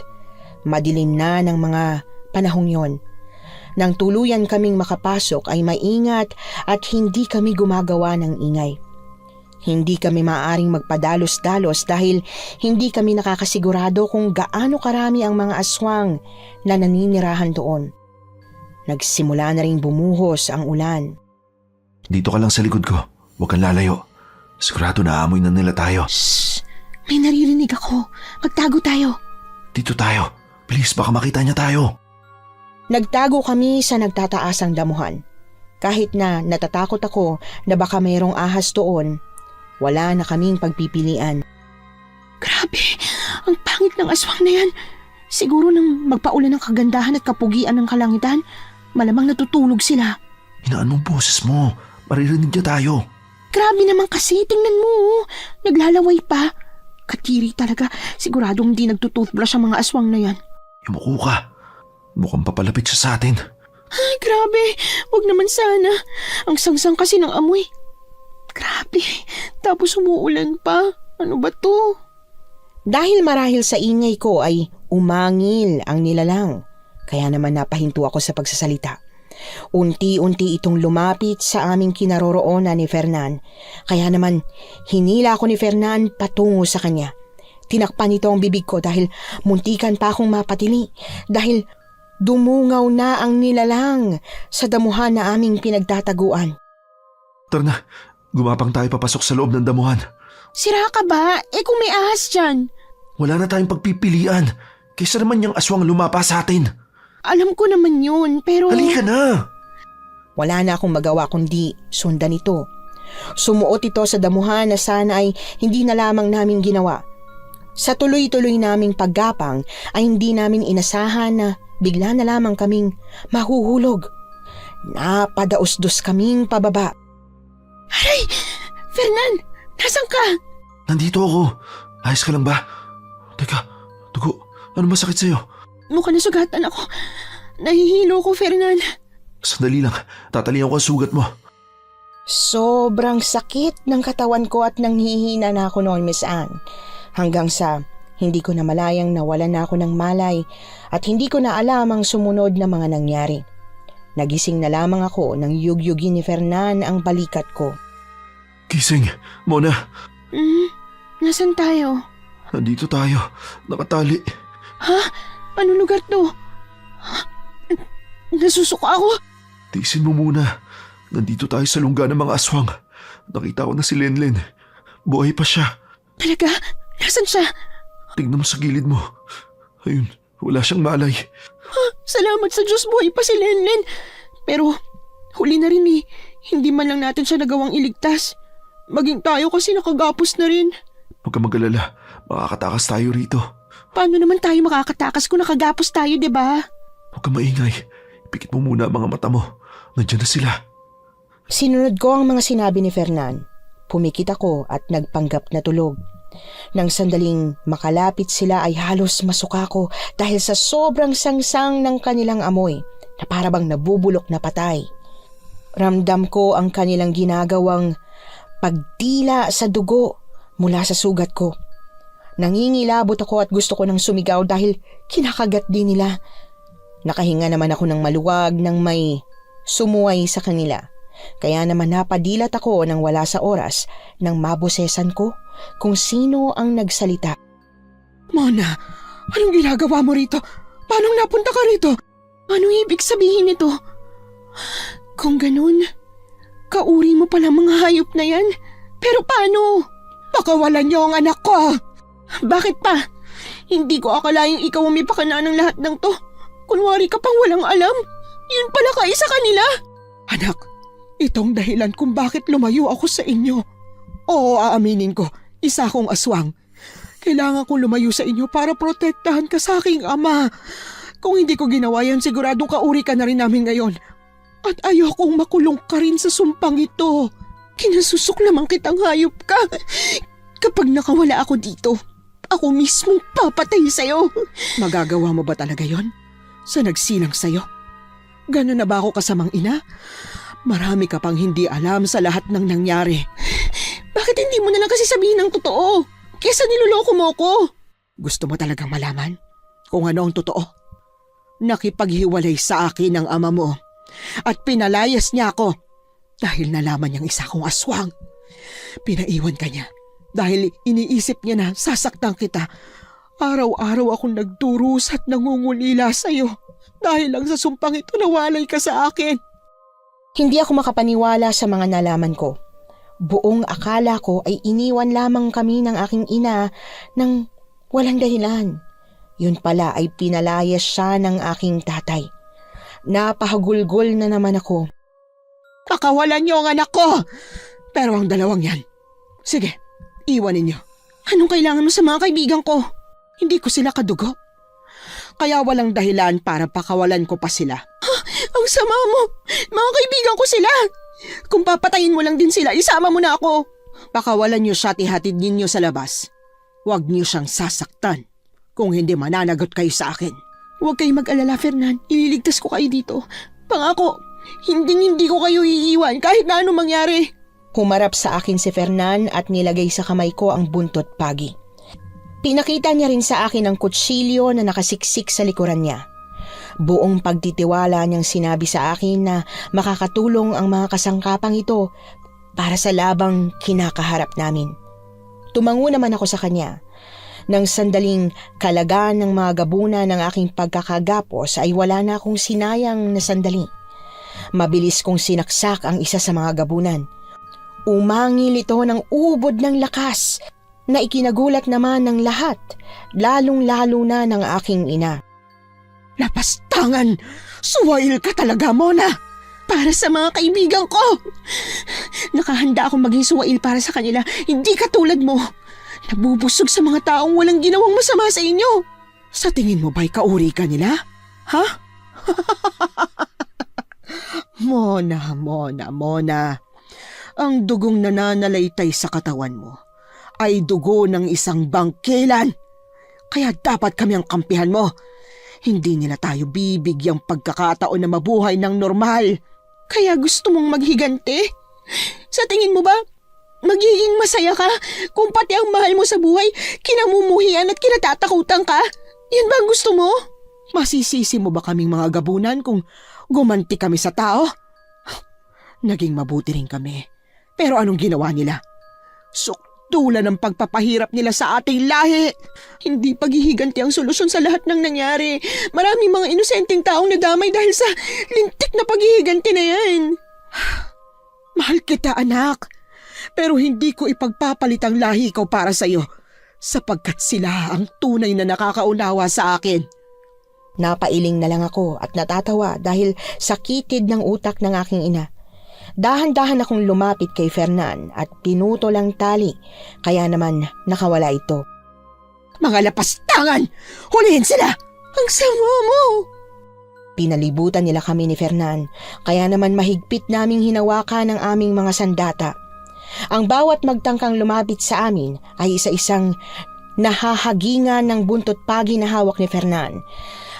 Madilim na ng mga panahong yon. Nang tuluyan kaming makapasok ay maingat at hindi kami gumagawa ng ingay. Hindi kami maaaring magpadalos-dalos dahil hindi kami nakakasigurado kung gaano karami ang mga aswang na naninirahan doon. Nagsimula na ring bumuhos ang ulan. Dito ka lang sa likod ko, huwag kang lalayo. Sigurado na amoy na nila tayo. Shh! May naririnig ako. Magtago tayo. Dito tayo, please baka makita niya tayo. Nagtago kami sa nagtataasang damuhan. Kahit na natatakot ako na baka mayroong ahas doon, wala na kaming pagpipilian. Grabe! Ang pangit ng aswang na yan. Siguro nang magpaulan ng kagandahan at kapugian ng kalangitan, malamang natutulog sila. Hinaan mong boses mo, maririnig niya tayo. Grabe naman kasi, tingnan mo. Naglalaway pa. Katiri talaga, siguradong hindi nagtutoothbrush ang mga aswang na yan. Yumuko ka. Mukhang papalapit siya sa atin. Ay, grabe. Wag naman sana. Ang sangsang kasi ng amoy. Grabe. Tapos umuulan pa. Ano ba to? Dahil marahil sa ingay ko ay umangil ang nilalang, kaya naman napahinto ako sa pagsasalita. Unti-unti itong lumapit sa aming kinaroroonan ni Fernan, kaya naman hinila ako ni Fernan patungo sa kanya. Tinakpan nito ang bibig ko dahil muntikan pa akong mapatili dahil dumungaw na ang nilalang sa damuhan na aming pinagtataguan. Tara na, gumapang tayo papasok sa loob ng damuhan. Sira ka ba? Kung may ahas dyan. Wala na tayong pagpipilian. Kaysa naman yung aswang lumapa sa atin. Alam ko naman yun, pero... Halika na! Wala na akong magawa kundi sundan ito. Sumuot ito sa damuhan na sana ay hindi na lamang namin ginawa. Sa tuloy-tuloy naming paggapang ay hindi namin inasahan na bigla na lamang kaming mahuhulog. Napadaos-dos kaming pababa. Aray! Fernan! Nasaan ka? Nandito ako. Ayos ka lang ba? Teka, dugo. Ano masakit sa'yo? Mukhang nasugatan ako. Nahihilo ko, Fernan. Sandali lang. Tatalihan ko ang sugat mo. Sobrang sakit ng katawan ko at nanghihina na ako noon, Miss Anne. Hanggang sa hindi ko na malayang nawalan na ako ng malay at hindi ko na alam ang sumunod na mga nangyari. Nagising na lamang ako nang yugyugin ni Fernan ang balikat ko. Gising. Mona. Nasaan tayo? Nandito tayo. Nakatali. Ha? Anong lugar to? Nasusuka ako. Tiisin mo muna. Nandito tayo sa lungga ng mga aswang. Nakita ko na si Lenlen. Buhay pa siya. Talaga? Nasaan siya? Tingnan mo sa gilid mo. Ayun, wala siyang malay. Salamat sa Diyos, buhay pa si Lenlen. Pero huli na rin eh. Hindi man lang natin siya nagawang iligtas. Maging tayo kasi nakagapos na rin. Huwag ka mag-alala. Makakatakas tayo rito. Paano naman tayo makakatakas kung nakagapos tayo, diba? Huwag ka maingay. Pikit mo muna ang mga mata mo. Nandiyan na sila. Sinunod ko ang mga sinabi ni Fernan. Pumikit ako at nagpanggap na tulog. Nang sandaling makalapit sila ay halos masuka ko dahil sa sobrang sangsang ng kanilang amoy na parabang nabubulok na patay. Ramdam ko ang kanilang ginagawang pagdila sa dugo mula sa sugat ko. Nangingilabot ako at gusto ko nang sumigaw dahil kinakagat din nila. Nakahinga naman ako ng maluwag nang may sumuway sa kanila. Kaya naman napadilat ako nang wala sa oras nang mabosesan ko kung sino ang nagsalita. Mona, anong ginagawa mo rito? Paano napunta ka rito? Anong ibig sabihin nito? Kung ganun, kauri mo pala mga hayop na yan. Pero paano? Pakawalan niyo ang anak ko. Bakit pa? Hindi ko akalaing ikaw ang may pakana ng lahat ng to. Kunwari ka pang walang alam. Yun pala ka isa kanila. Anak, itong dahilan kung bakit lumayo ako sa inyo. Oo, aaminin ko, isa akong aswang. Kailangan kong lumayo sa inyo para protektahan ka sa aking ama. Kung hindi ko ginawa yan, siguradong kauri ka na rin namin ngayon. At ayokong makulong ka rin sa sumpang ito. Kinasusok lamang kitang hayop ka. Kapag nakawala ako dito, ako mismong papatay sa'yo. Magagawa mo ba talaga yon? Sa nagsilang sa'yo? Gano'n na ba ako kasamang ina? Marami ka pang hindi alam sa lahat ng nangyari. Bakit hindi mo na lang kasi sabihin ang totoo? Kesa niloloko mo ko. Gusto mo talagang malaman kung ano ang totoo? Nakipaghiwalay sa akin ang ama mo at pinalayas niya ako dahil nalaman niyang isa kong aswang. Pinaiwan ka niya dahil iniisip niya na sasaktan kita. Araw-araw akong nagdurus at nangungulila sa'yo dahil lang sa sumpang ito nawalay ka sa akin. Hindi ako makapaniwala sa mga nalaman ko. Buong akala ko ay iniwan lamang kami ng aking ina ng walang dahilan. Yun pala ay pinalayas siya ng aking tatay. Napahagulgol na naman ako. Pakawalan niyo ang anak ko! Pero ang dalawang yan, sige, iwanin niyo. Anong kailangan mo sa mga kaibigan ko? Hindi ko sila kadugo. Kaya walang dahilan para pakawalan ko pa sila. Ang sama mo! Mga kaibigan ko sila! Kung papatayin mo lang din sila, isama mo na ako. Pakawalan niyo siya at ihatid ninyo sa labas. Huwag niyo siyang sasaktan. Kung hindi mananagot kayo sa akin. Huwag kayong mag-alala, Fernan. Ililigtas ko kayo dito. Pangako, hindi ko kayo iiwan kahit na anong mangyari. Humarap sa akin si Fernan at nilagay sa kamay ko ang buntot pagi. Pinakita niya rin sa akin ang kutsilyo na nakasiksik sa likuran niya. Buong pagtitiwala niyang sinabi sa akin na makakatulong ang mga kasangkapang ito para sa labang kinakaharap namin. Tumango naman ako sa kanya. Nang sandaling kalagaan ng mga gabuna ng aking pagkakagapos ay wala na akong sinayang na sandali. Mabilis kong sinaksak ang isa sa mga gabunan. Umangil ito ng ubod ng lakas na ikinagulat naman ng lahat, lalong-lalo na ng aking ina. Lapastangan! Suwail ka talaga, Mona! Para sa mga kaibigan ko! Nakahanda akong maging suwail para sa kanila, hindi katulad mo. Nabubusog sa mga taong walang ginawang masama sa inyo. Sa tingin mo ba'y kauri ka nila? Ha? Mona. Ang dugong nananalaytay sa katawan mo ay dugo ng isang bangkelan. Kaya dapat kami ang kampihan mo. Hindi nila tayo bibigyang pagkakataon na mabuhay ng normal. Kaya gusto mong maghigante? Sa tingin mo ba, magiging masaya ka kung pati ang mahal mo sa buhay, kinamumuhian at kinatatakutan ka? Yan ba ang gusto mo? Masisisi mo ba kaming mga gabunan kung gumanti kami sa tao? Naging mabuti rin kami. Pero anong ginawa nila? Sukdulan ng pagpapahirap nila sa ating lahi. Hindi paghihiganti ang solusyon sa lahat ng nangyari. Maraming mga inosenteng taong nadamay dahil sa lintik na paghihiganti na yan. Mahal kita, anak. Pero hindi ko ipagpapalit ang lahi ko para sa'yo sapagkat sila ang tunay na nakakaunawa sa akin. Napailing na lang ako at natatawa dahil sakitid ng utak ng aking ina. Dahan-dahan akong lumapit kay Fernan at pinutol ang tali, kaya naman nakawala ito. Mga lapastangan! Hulihin sila! Ang sama mo! Pinalibutan nila kami ni Fernan, kaya naman mahigpit naming hinawakan ang aming mga sandata. Ang bawat magtangkang lumapit sa amin ay isa-isang nahahagingan ng buntot pagi na hawak ni Fernan,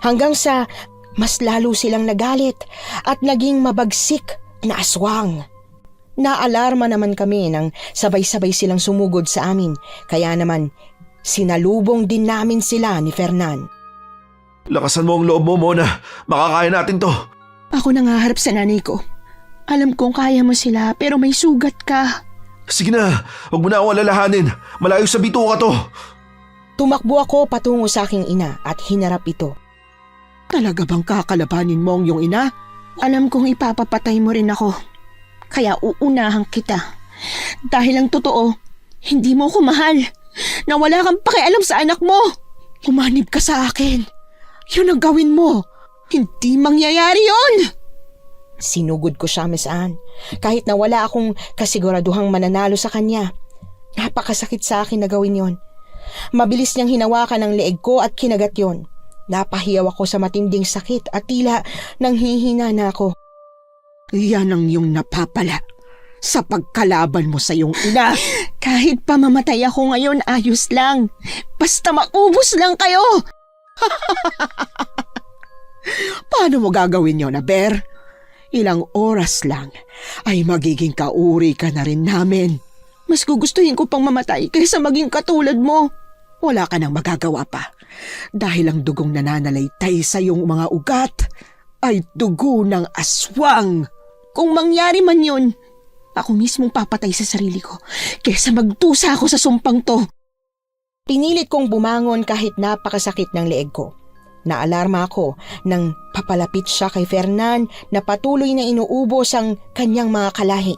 hanggang sa mas lalo silang nagalit at naging mabagsik na aswang. Naalarma naman kami nang sabay-sabay silang sumugod sa amin, kaya naman sinalubong din namin sila ni Fernan. Lakasan mo ang loob mo, Mona. Makakaya natin to. Ako nangaharap sa nanay ko. Alam kong kaya mo sila pero may sugat ka. Sige na, huwag mo na akong alalahanin. Malayo sa bituka to. Tumakbo ako patungo sa aking ina at hinarap ito. Talaga bang kakalabanin mo ang iyong ina? Alam kong ipapapatay mo rin ako. Kaya uunahan kita. Dahil ang totoo, hindi mo ko mahal. Na wala kang pakialam sa anak mo. Umanib ka sa akin. Yun ang gawin mo. Hindi mangyayari yun! Sinugod ko siya, Miss Anne. Kahit na wala akong kasiguraduhang mananalo sa kanya. Napakasakit sa akin na gawin yon. Mabilis niyang hinawakan ang leeg ko at kinagat yon. Napahiyaw ako sa matinding sakit at tila nanghihina na ako. Yan ang iyong napapala sa pagkalaban mo sa iyong ina. Kahit pamamatay ako ngayon, ayos lang. Basta maubos lang kayo. Paano mo gagawin yun, Aber? Ilang oras lang ay magiging kauri ka na rin namin. Mas gugustuhin ko pang mamatay kaysa maging katulad mo. Wala ka nang magagawa pa. Dahil ang dugong nananalaytay sa iyong mga ugat ay dugo ng aswang. Kung mangyari man yun, ako mismong papatay sa sarili ko kaysa magdusa ako sa sumpang to. Pinilit kong bumangon kahit napakasakit ng leeg ko. Naalarma ako nang papalapit siya kay Fernan na patuloy na inuubos ang kanyang mga kalahi.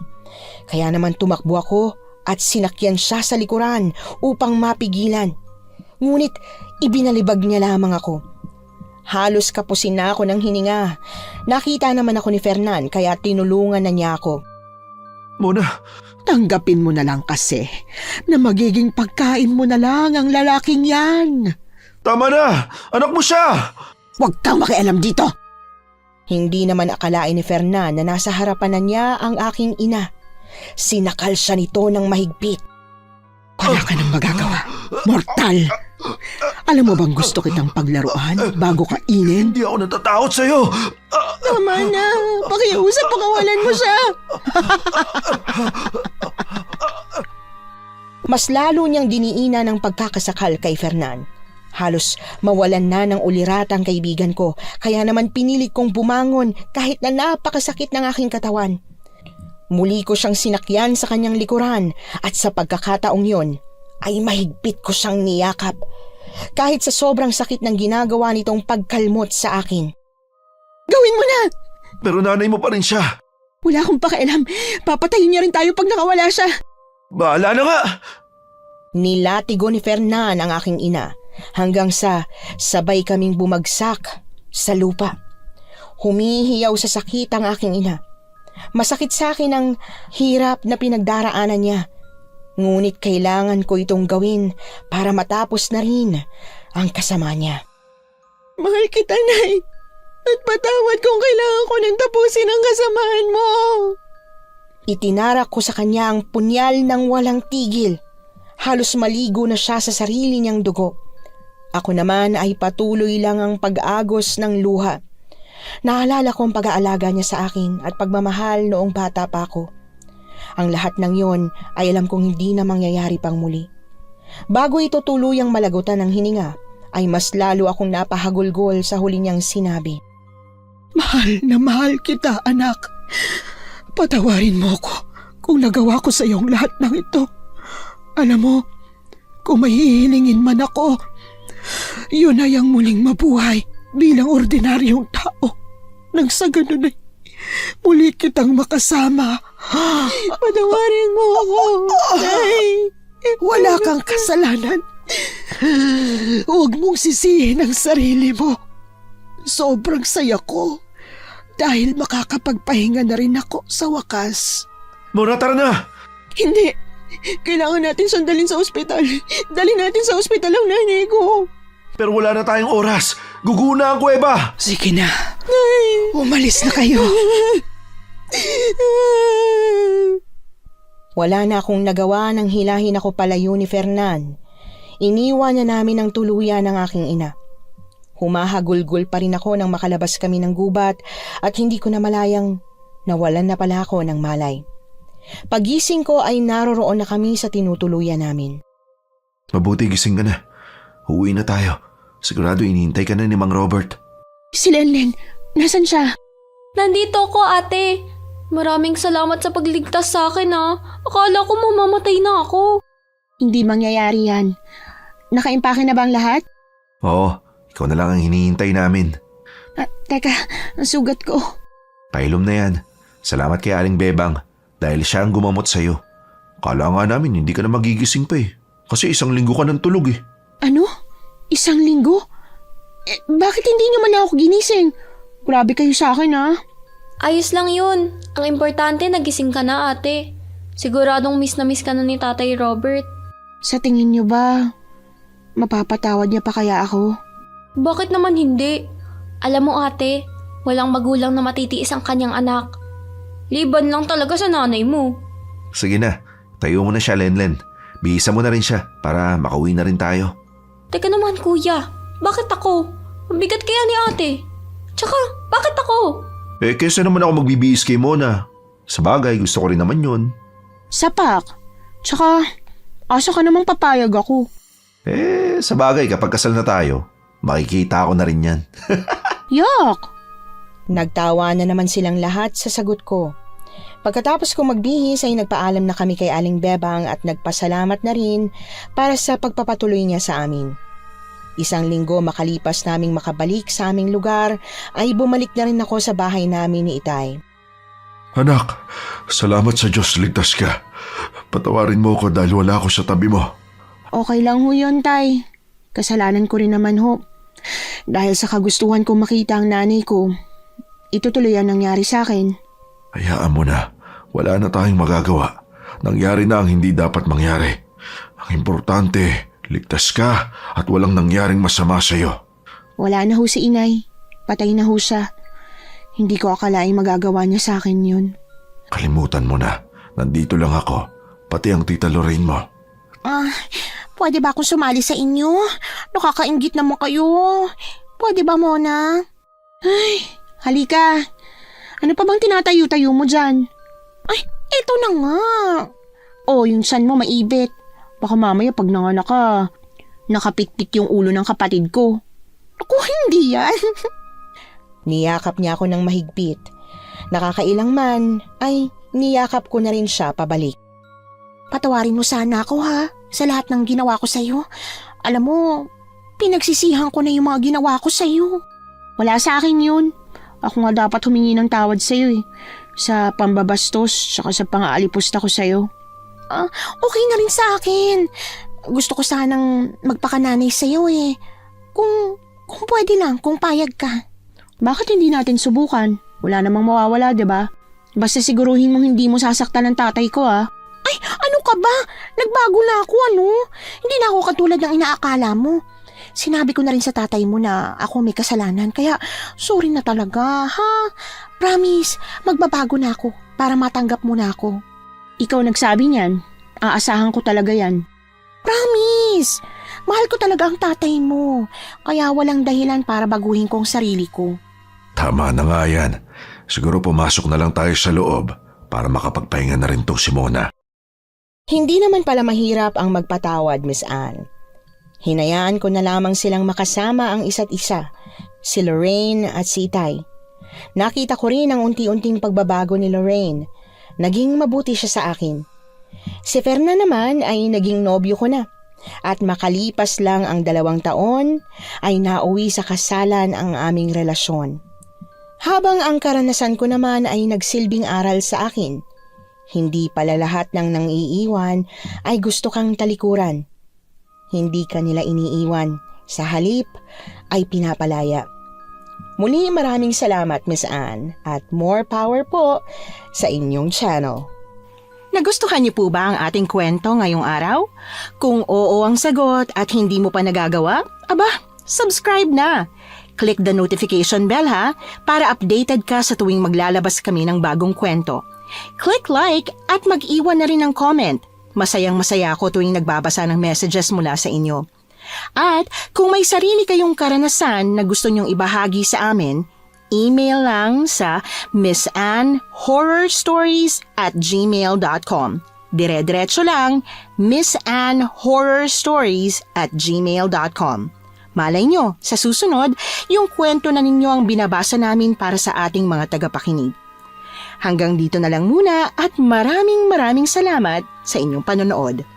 Kaya naman tumakbo ako at sinakyan siya sa likuran upang mapigilan. Ngunit ibinalibag niya lamang ako. Halos kapusin na ako ng hininga. Nakita naman ako ni Fernan kaya tinulungan na niya ako. Mona, Tanggapin mo na lang kasi na magiging pagkain mo na lang ang lalaking yan. tama na! Anak mo siya! Huwag kang makialam dito. Hindi naman akalain ni Fernan na nasa harapan na niya ang aking ina. Sinakal siya nito ng mahigpit. Wala ka nang magagawa, mortal. Alam mo bang gusto kitang paglaruan bago kainin? Hindi ako natatakot sa'yo! Tama na, pakiusap, pakawalan mo siya. Mas lalo niyang diniina ng pagkakasakal kay Fernan. Halos mawalan na ng ulirat ang kaibigan ko, kaya naman pinilit kong bumangon kahit na napakasakit ng aking katawan. Muli ko siyang sinakyan sa kanyang likuran at sa pagkakataong yon ay mahigpit ko siyang niyakap. Kahit sa sobrang sakit ng ginagawa nitong pagkalmot sa akin. Gawin mo na! Pero nanay mo pa rin siya. Wala akong pakialam. Papatayin niya rin tayo pag nakawala siya. Bahala na nga! Nilatigo ni Fernan ang aking ina hanggang sa sabay kaming bumagsak sa lupa. Humihiyaw sa sakit ang aking ina. Masakit sa akin ang hirap na pinagdaraanan niya. Ngunit kailangan ko itong gawin para matapos na rin ang kasama niya. Mahal kita, Nay. At patawad kung kailangan ko nang tapusin ang kasamahan mo. Itinarak ko sa kanya ang punyal ng walang tigil. Halos maligo na siya sa sarili niyang dugo. Ako naman ay patuloy lang ang pag-agos ng luha. Naalala ko ang pag-aalaga niya sa akin at pagmamahal noong bata pa ako. Ang lahat ng yon ay alam kong hindi na mangyayari pang muli. Bago ito tuluyang malagutan ng hininga, ay mas lalo akong napahagulgol sa huli niyang sinabi. Mahal na mahal kita, anak. Patawarin mo ko kung nagawa ko sa iyong lahat ng ito. Alam mo, kung may hihilingin man ako, yun ay ang muling mabuhay bilang ordinaryong tao. Nang sa ganun ay muli kitang makasama. Patawarin mo ako, Nay. Wala kang kasalanan. Huwag mong sisihin ang sarili mo. Sobrang saya ko dahil makakapagpahinga na rin ako sa wakas. Mona, tara na! Hindi. Kailangan natin sandalin sa ospital. Dali natin sa ospital ang nanay ko. Pero wala na tayong oras. Guguna ang kuweba! Sige na. Umalis na kayo. Wala na akong nagawa nang hilahin ako palayo ni Fernan. Iniwan na namin ang tuluyan ng aking ina. Humahagulgol pa rin ako nang makalabas kami ng gubat at hindi ko na malayang nawalan na pala ako ng malay. Pagising ko ay naroroon na kami sa tinutuluyan namin. Mabuti gising ka na. Uwi na tayo. Sigurado inihintay ka na ni Mang Robert. Si Lenlen, nasan siya? Nandito ko, ate. Maraming salamat sa pagligtas sa akin, ha. Akala ko mamamatay na ako. Hindi mangyayari yan. Nakaimpake na ba ang lahat? Oo, ikaw na lang ang hinihintay namin. Teka, ang sugat ko. Pailom na yan. Salamat kay Aling Bebang dahil siya ang gumamot sa'yo. Kala nga namin hindi ka na magigising pa eh. Kasi 1 linggo ka ng tulog eh. Ano? 1 linggo? Bakit hindi niyo man ako ginising? Grabe kayo sa akin, ha? Ayos lang yun. Ang importante, nagising ka na, ate. Siguradong miss na miss ka na ni Tatay Robert. Sa tingin niyo ba, mapapatawad niya pa kaya ako? Bakit naman hindi? Alam mo, ate, walang magulang na matitiis ang kanyang anak. Liban lang talaga sa nanay mo. Sige na, tayo mo na siya, Lenlen. Bihisa mo na rin siya para makauwi na rin tayo. Teka naman, kuya. Bakit ako? Mabigat kaya ni ate. Tsaka, bakit ako? Kesa naman ako magbibihis kay Mona. Sa bagay, gusto ko rin naman yun. Sapak. Tsaka, asa ka namang papayag ako. Sa bagay, kapag kasal na tayo, makikita ako na rin yan. Yak! Nagtawa na naman silang lahat sa sagot ko. Pagkatapos kong magbihis ay nagpaalam na kami kay Aling Bebang at nagpasalamat na rin para sa pagpapatuloy niya sa amin. 1 linggo makalipas naming makabalik sa aming lugar ay bumalik na rin ako sa bahay namin ni Itay. Anak, salamat sa Diyos ligtas ka. Patawarin mo ko dahil wala ako sa tabi mo. Okay lang ho yun, Tay. Kasalanan ko rin naman ho. Dahil sa kagustuhan kong makita ang nanay ko, ito tuloy ang nangyari sa akin. Hayaan mo na. Wala na tayong magagawa. Nangyari na ang hindi dapat mangyari. Ang importante, ligtas ka at walang nangyaring masama sa'yo. Wala na ho si inay. Patay na ho siya. Hindi ko akalaing magagawa niya sa akin yun. Kalimutan mo na. Nandito lang ako. Pati ang tita Lorraine mo. Pwede ba akong sumali sa inyo? Nakakainggit naman kayo. Pwede ba, Mona? Ay, halika. Ano pa bang tinatayo-tayo mo dyan? Ay, eto na nga. Oh, yung san mo maibit. Baka mamaya pag nanganak ka, nakapitpit yung ulo ng kapatid ko. Ako, hindi yan. Niyakap niya ako ng mahigpit. Nakakailang man ay niyakap ko na rin siya pabalik. Patawarin mo sana ako, ha, sa lahat ng ginawa ko sa'yo. Alam mo, pinagsisihan ko na yung mga ginawa ko sa'yo. Wala sa akin yun. Ako nga dapat humingi ng tawad sa'yo eh. Sa pambabastos, saka sa pang-aalipusta ko sa'yo. Okay na rin sa akin. Gusto ko sanang magpakananay sa'yo eh. Kung pwede lang, kung payag ka. Bakit hindi natin subukan? Wala namang mawawala, diba? Basta siguruhin mong hindi mo sasaktan ng tatay ko, ah. Ay, ano ka ba? Nagbago na ako, ano? Hindi na ako katulad ng inaakala mo. Sinabi ko na rin sa tatay mo na ako may kasalanan, kaya sorry na talaga, ha? Promise, magbabago na ako para matanggap mo na ako. Ikaw nagsabi niyan. Aasahan ko talaga yan. Promise! Mahal ko talaga ang tatay mo, kaya walang dahilan para baguhin ko ang sarili ko. Tama na nga yan. Siguro pumasok na lang tayo sa loob para makapagpahinga na rin tong si Mona. Hindi naman pala mahirap ang magpatawad, Miss Anne. Hinayaan ko na lamang silang makasama ang isa't isa, si Lorraine at si Itay. Nakita ko rin ang unti-unting pagbabago ni Lorraine. Naging mabuti siya sa akin. Si Ferna naman ay naging nobyo ko na. At makalipas lang ang 2 taon ay nauwi sa kasalan ang aming relasyon. Habang ang karanasan ko naman ay nagsilbing aral sa akin. Hindi pala lahat ng nang-iiwan ay gusto kang talikuran. Hindi ka nila iniiwan. Sa halip ay pinapalaya. Muli maraming salamat, Miss Anne, at more power po sa inyong channel. Nagustuhan niyo po ba ang ating kwento ngayong araw? Kung oo ang sagot at hindi mo pa nagagawa, aba, subscribe na! Click the notification bell ha, para updated ka sa tuwing maglalabas kami ng bagong kwento. Click like at mag-iwan na rin ng comment. Masayang-masaya ako tuwing nagbabasa ng messages mula sa inyo. At kung may sarili kayong karanasan na gusto nyong ibahagi sa amin, email lang sa missanhorrorstories@gmail.com. Dire-diretso lang, missanhorrorstories@gmail.com. Malay nyo, sa susunod, yung kwento na ninyo ang binabasa namin para sa ating mga tagapakinig. Hanggang dito na lang muna at maraming salamat sa inyong panonood.